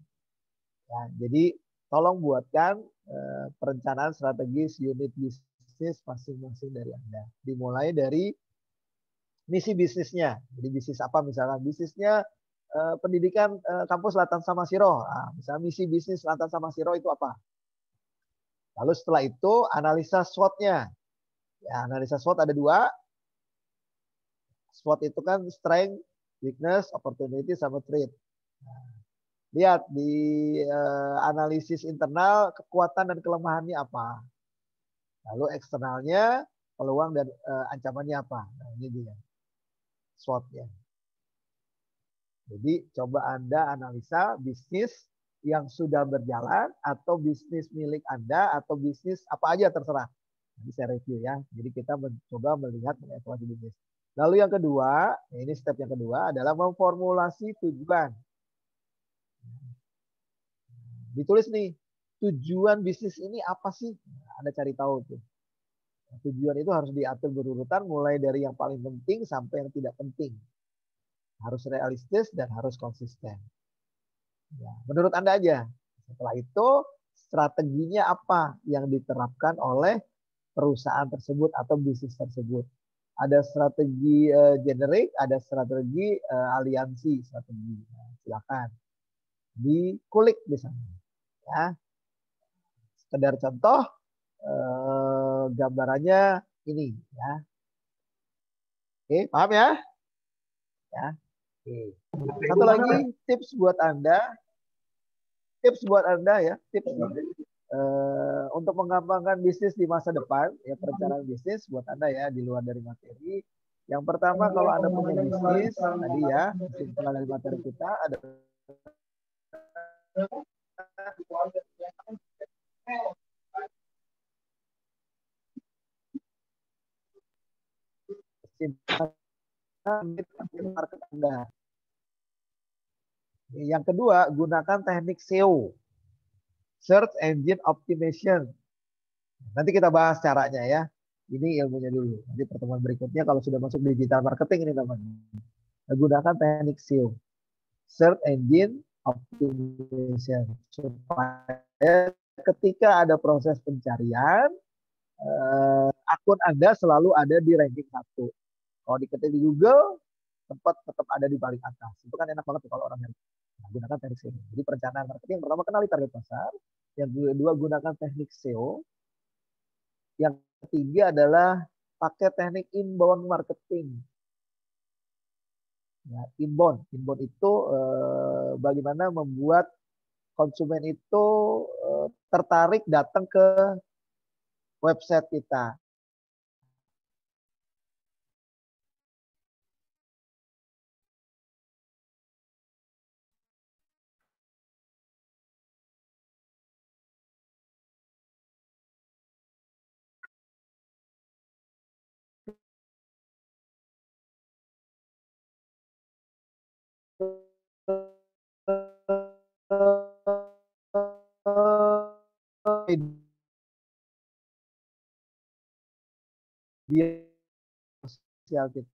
Ya, jadi tolong buatkan perencanaan strategis unit bisnis masing-masing dari Anda. Dimulai dari misi bisnisnya. Jadi bisnis apa misalnya? Bisnisnya pendidikan kampus Latan Samasiro. Nah, misalnya misi bisnis Latan Samasiro itu apa? Lalu setelah itu analisa SWOT-nya. Ya, analisa SWOT ada 2. SWOT itu kan strength, weakness, opportunity, sama threat. Nah, lihat di analisis internal kekuatan dan kelemahannya apa. Lalu eksternalnya peluang dan ancamannya apa. Nah, ini dia SWOT-nya. Jadi coba Anda analisa bisnis yang sudah berjalan atau bisnis milik Anda atau bisnis apa aja terserah. Nanti saya review ya. Jadi kita mencoba melihat mengevaluasi bisnis. Lalu yang kedua, ini step yang kedua adalah memformulasi tujuan. Ditulis nih, tujuan bisnis ini apa sih? Anda cari tahu tuh. Tujuan itu harus diatur berurutan mulai dari yang paling penting sampai yang tidak penting. Harus realistis dan harus konsisten. Ya, menurut Anda aja. Setelah itu strateginya apa yang diterapkan oleh perusahaan tersebut atau bisnis tersebut. Ada strategi generik, ada strategi aliansi strategi. Nah, silakan dikulik di sana. Ya. Sekedar contoh gambarannya ini ya. Oke, paham ya? Ya. Oke. Satu lagi tips buat Anda. Tips buat Anda ya, tips untuk mengembangkan bisnis di masa depan, ya perencanaan bisnis buat Anda ya di luar dari materi. Yang pertama kalau Anda punya bisnis, tadi ya, setelah dari materi kita ada market Anda. Yang kedua, gunakan teknik SEO, Search Engine Optimization. Nanti kita bahas caranya ya. Ini ilmunya dulu. Nanti pertemuan berikutnya kalau sudah masuk digital marketing ini namanya. Gunakan teknik SEO, Search Engine Optimization, supaya ketika ada proses pencarian, akun Anda selalu ada di ranking 1. Kalau diketik di Google, tetap ada di paling atas. Itu kan enak banget kalau orang nyari. Nah, gunakan teknik SEO. Jadi perencanaan marketing yang pertama kenali target pasar, yang kedua gunakan teknik SEO, yang ketiga adalah pakai teknik inbound marketing. Ya, inbound itu bagaimana membuat konsumen itu tertarik datang ke website kita. Dia sosial kita.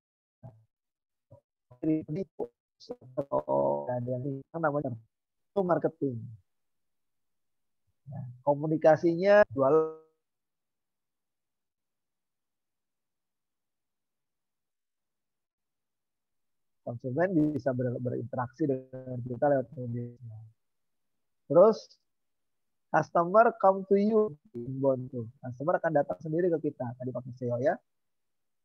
Namanya itu marketing. Komunikasinya jual konsumen bisa berinteraksi dengan kita lewat media. Terus customer come to you, inbound tuh. Customer akan datang sendiri ke kita. Tadi pakai SEO ya.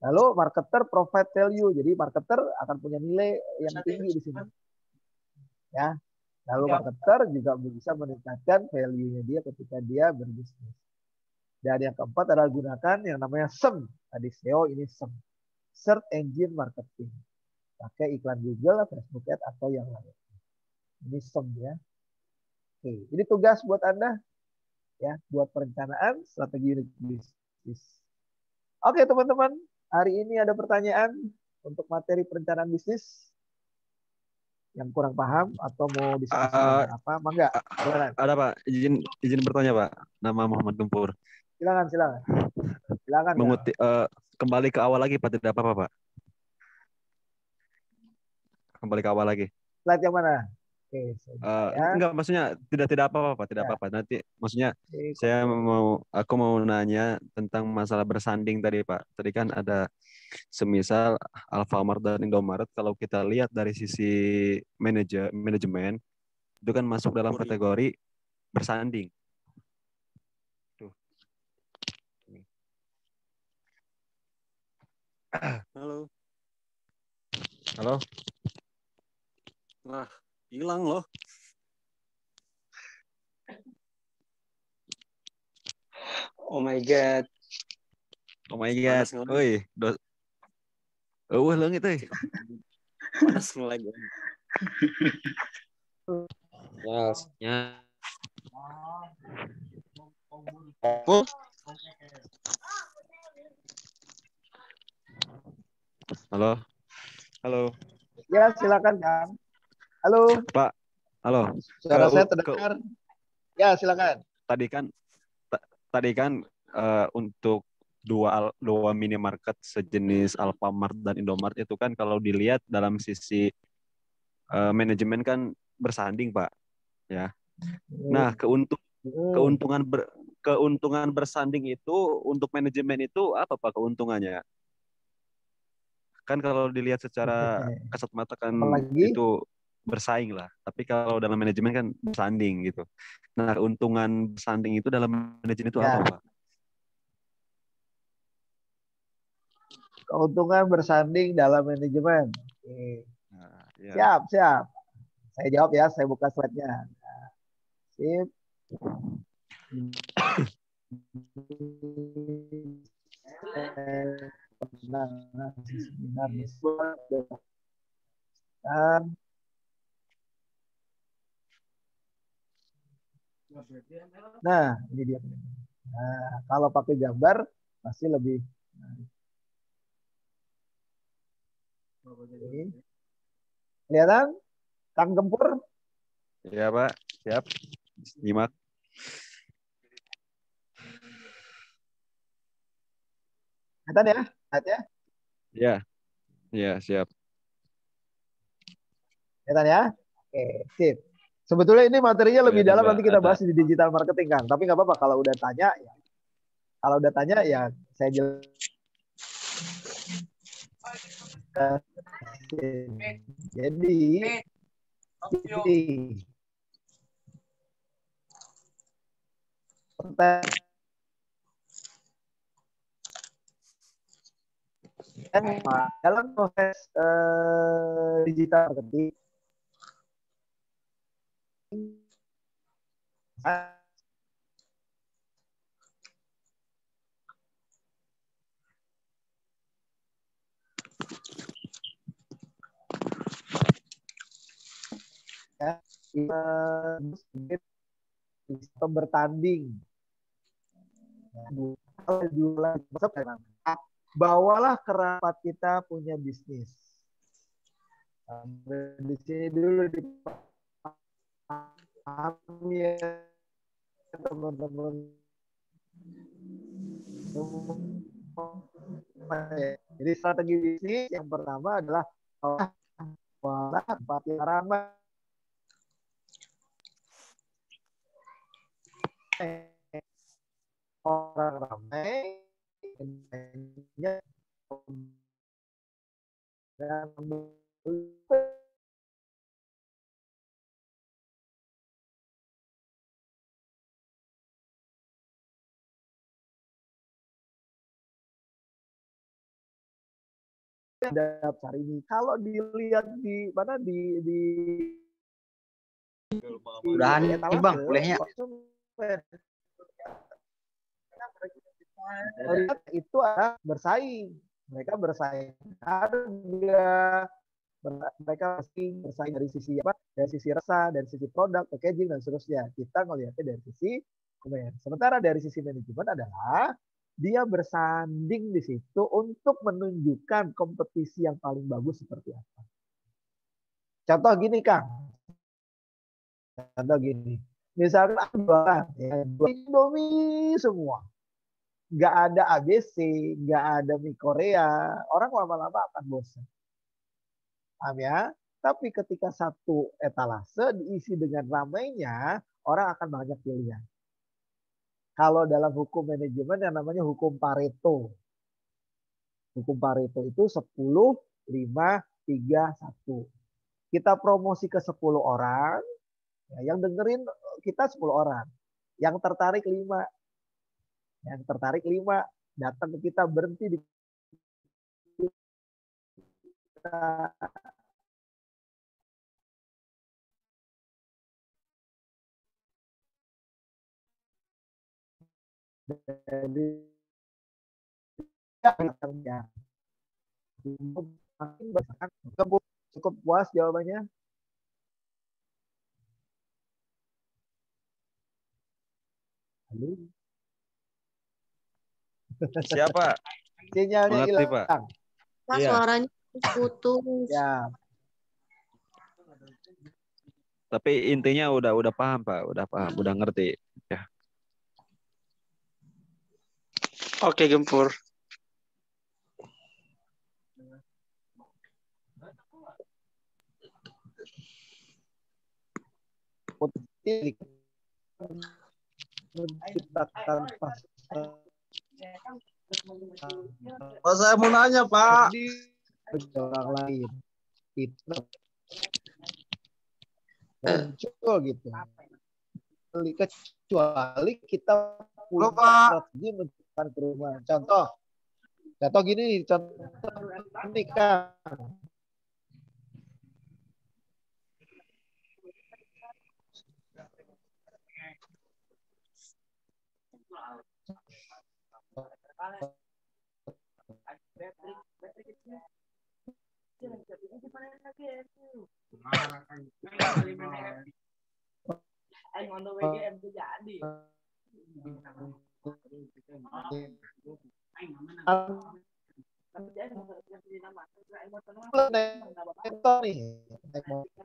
Lalu marketer provide value. Jadi marketer akan punya nilai yang tinggi di sini. Ya. Lalu marketer juga bisa meningkatkan value-nya dia ketika dia berbisnis. Dan yang keempat adalah gunakan yang namanya SEM. Tadi SEO, ini SEM. Search Engine Marketing. Pakai iklan Google, Facebook Ads, atau yang lain. Ini SEM ya. Oke, ini tugas buat Anda. Ya, buat perencanaan strategi unit bisnis. Oke teman-teman, hari ini ada pertanyaan untuk materi perencanaan bisnis yang kurang paham atau mau diskusi apa? Mangga. Ada Pak, izin bertanya Pak. Nama Muhammad Gempur. Silakan. Silakan. Kembali ke awal lagi Pak, tidak apa-apa Pak. Kembali ke awal lagi. Slide yang mana? Oke, enggak, maksudnya tidak apa-apa Pak, tidak apa-apa. Nanti maksudnya aku mau nanya tentang masalah bersanding tadi Pak. Tadi kan ada semisal Alfamart dan Indomaret, kalau kita lihat dari sisi manajemen itu kan masuk dalam kategori bersanding. Tuh. Halo. Halo. Wah, hilang loh. Oh my god. Oh my god. Panas ngelag. Woi, leungit euy. Panas ngelag. Ya. Halo. Halo. Ya, silakan Kang. Halo, Pak. Halo. suara saya terdengar. Ya, silakan. Tadi kan untuk dua minimarket sejenis Alfamart dan Indomart itu kan kalau dilihat dalam sisi manajemen kan bersanding, Pak. Ya. Nah, keuntungan bersanding itu untuk manajemen itu apa, Pak, keuntungannya? Kan kalau dilihat secara kasat mata kan Apalagi? itu bersaing lah. Tapi kalau dalam manajemen kan bersanding gitu. Nah, keuntungan bersanding itu dalam manajemen itu Ya. apa, Pak? Keuntungan bersanding dalam manajemen. Oke. Nah, ya. Siap, siap. Saya jawab ya, saya buka slide-nya. Nah, sip. Nah, ini dia. Nah, kalau pakai gambar pasti lebih. Kelihatan? Kang Gempur? Ya, Pak. Siap. Nyimak. Kelihatan ya? Lihat ya? Ya. Ya, siap. Kelihatan ya? Oke, sip. Sebetulnya ini materinya lebih Kelihatan, dalam, Pak. nanti kita Ada. bahas di digital marketing, Kang. Tapi nggak apa-apa kalau udah tanya ya. Kalau udah tanya ya saya jelaskan. Jadi dalam proses digital marketing ya, sistem bertanding. Bawalah kerabat kita punya bisnis. Di sini dulu di ya teman-teman. Jadi strategi bisnis yang pertama adalah bawalah tempat yang ramai. Orang ramai daftar ini. Kalau dilihat di mana di Udahan nih Bang kuliahnya. Itu adalah bersaing. Mereka bersaing harga, mereka bersaing dari sisi apa? Dari sisi rasa, dari sisi produk, packaging dan seterusnya. Kita ngelihatnya dari sisi komersial. Sementara dari sisi manajemen adalah dia bersanding di situ untuk menunjukkan kompetisi yang paling bagus seperti apa. Contoh gini, Kang. Contoh gini. Misalkan aku jualan, ya, Indomie semua. Nggak ada ABC, nggak ada mie Korea. Orang lama-lama akan bosan. Paham ya? Tapi ketika satu etalase diisi dengan ramainya, orang akan banyak pilihan. Kalau dalam hukum manajemen yang namanya hukum Pareto. Hukum Pareto itu 10, 5, 3, 1. Kita promosi ke 10 orang, ya, yang dengerin kita 10 orang. Yang tertarik 5. Yang tertarik 5, datang ke kita berhenti di Jadi ya, cukup puas jawabannya. Halo? Siapa? Sinyalnya Mengerti, hilang. Pak. Pak, Iya. suaranya putus. Ya, Tapi intinya udah paham, Pak. Udah paham, udah ngerti. Ya. Oke, Gempur. putih menciptakan pasal. Oh, saya mau nanya, Pak. Orang lain itu muncul gitu. Kecuali kita punya strategi menciptakan perubahan. Contoh gini, contoh ini kan.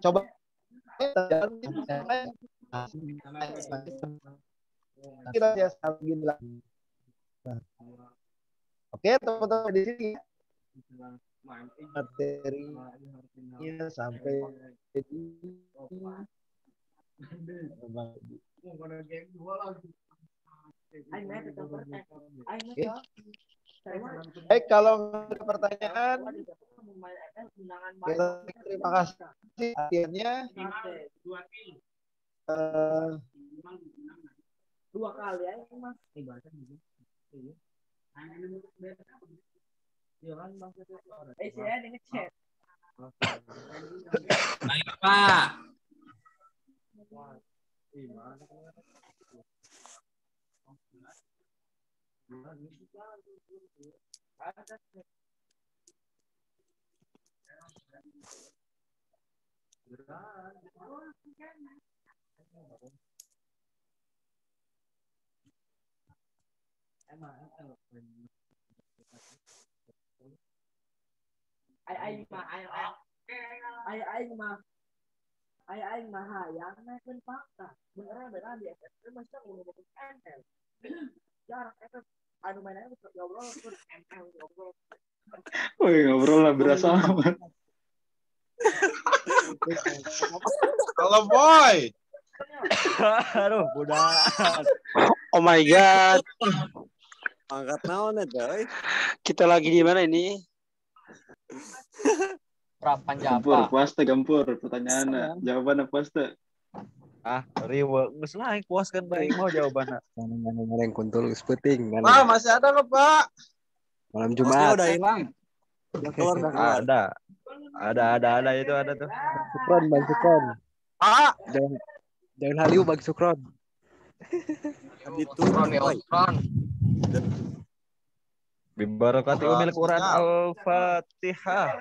Coba kita ya gini lagi. Oke, teman-teman di sini materinya sampai Baik, kalau ada pertanyaan, terima kasih akhirnya. Dua kali ya, Mas. Saya ngechat. Baik, Pak. Aing mah hayang naikeun fakta. Beneran di SMP masa ngomong ML. Jarak eta anu mainnya ngobrol ML ngobrol. Woi, ngobrol lah berasa amat. Halo, boy. Aduh, budak. Oh my god. Angkat naon aja, Kita lagi di mana ini? Gempur, Java. puas teh gempur pertanyaannya. Jawabannya puas teh. Riwa geus lain puaskan bae mau jawabanna. Yang kuntul sepeting. Pak, masih ada nggak, Pak? Malam Jumat. Udah hilang. Ada itu ada tuh. Sukron, Bang Sukron. Pak. Jangan haliu Bang Sukron. Bibarakati umil Quran Al-Fatihah.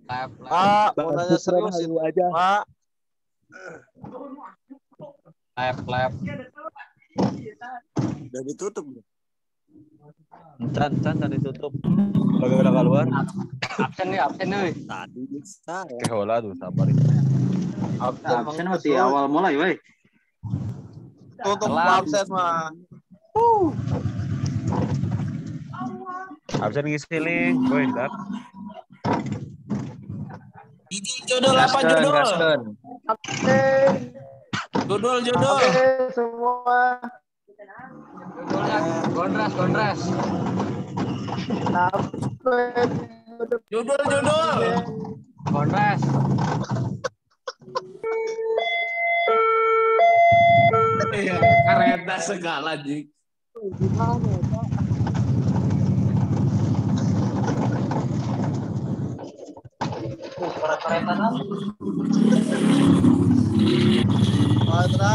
Pak, mau nanya serius itu aja. Pak. Lab. Udah ditutup. Can ditutup. Lagi udah keluar. Absen nih. Tadi bisa. Kehola tuh sabar. Absen masih awal mulai, woi. Tutup absen mah. Absen ngisi link, boy, dak. Jodol apa jodol? Oke. Jodol. Oke, semua. Gondras. Jodol. Gondras. Iya, kareta segala, Jik. Gimana ya, Pak? Suara keretan apa? Matra.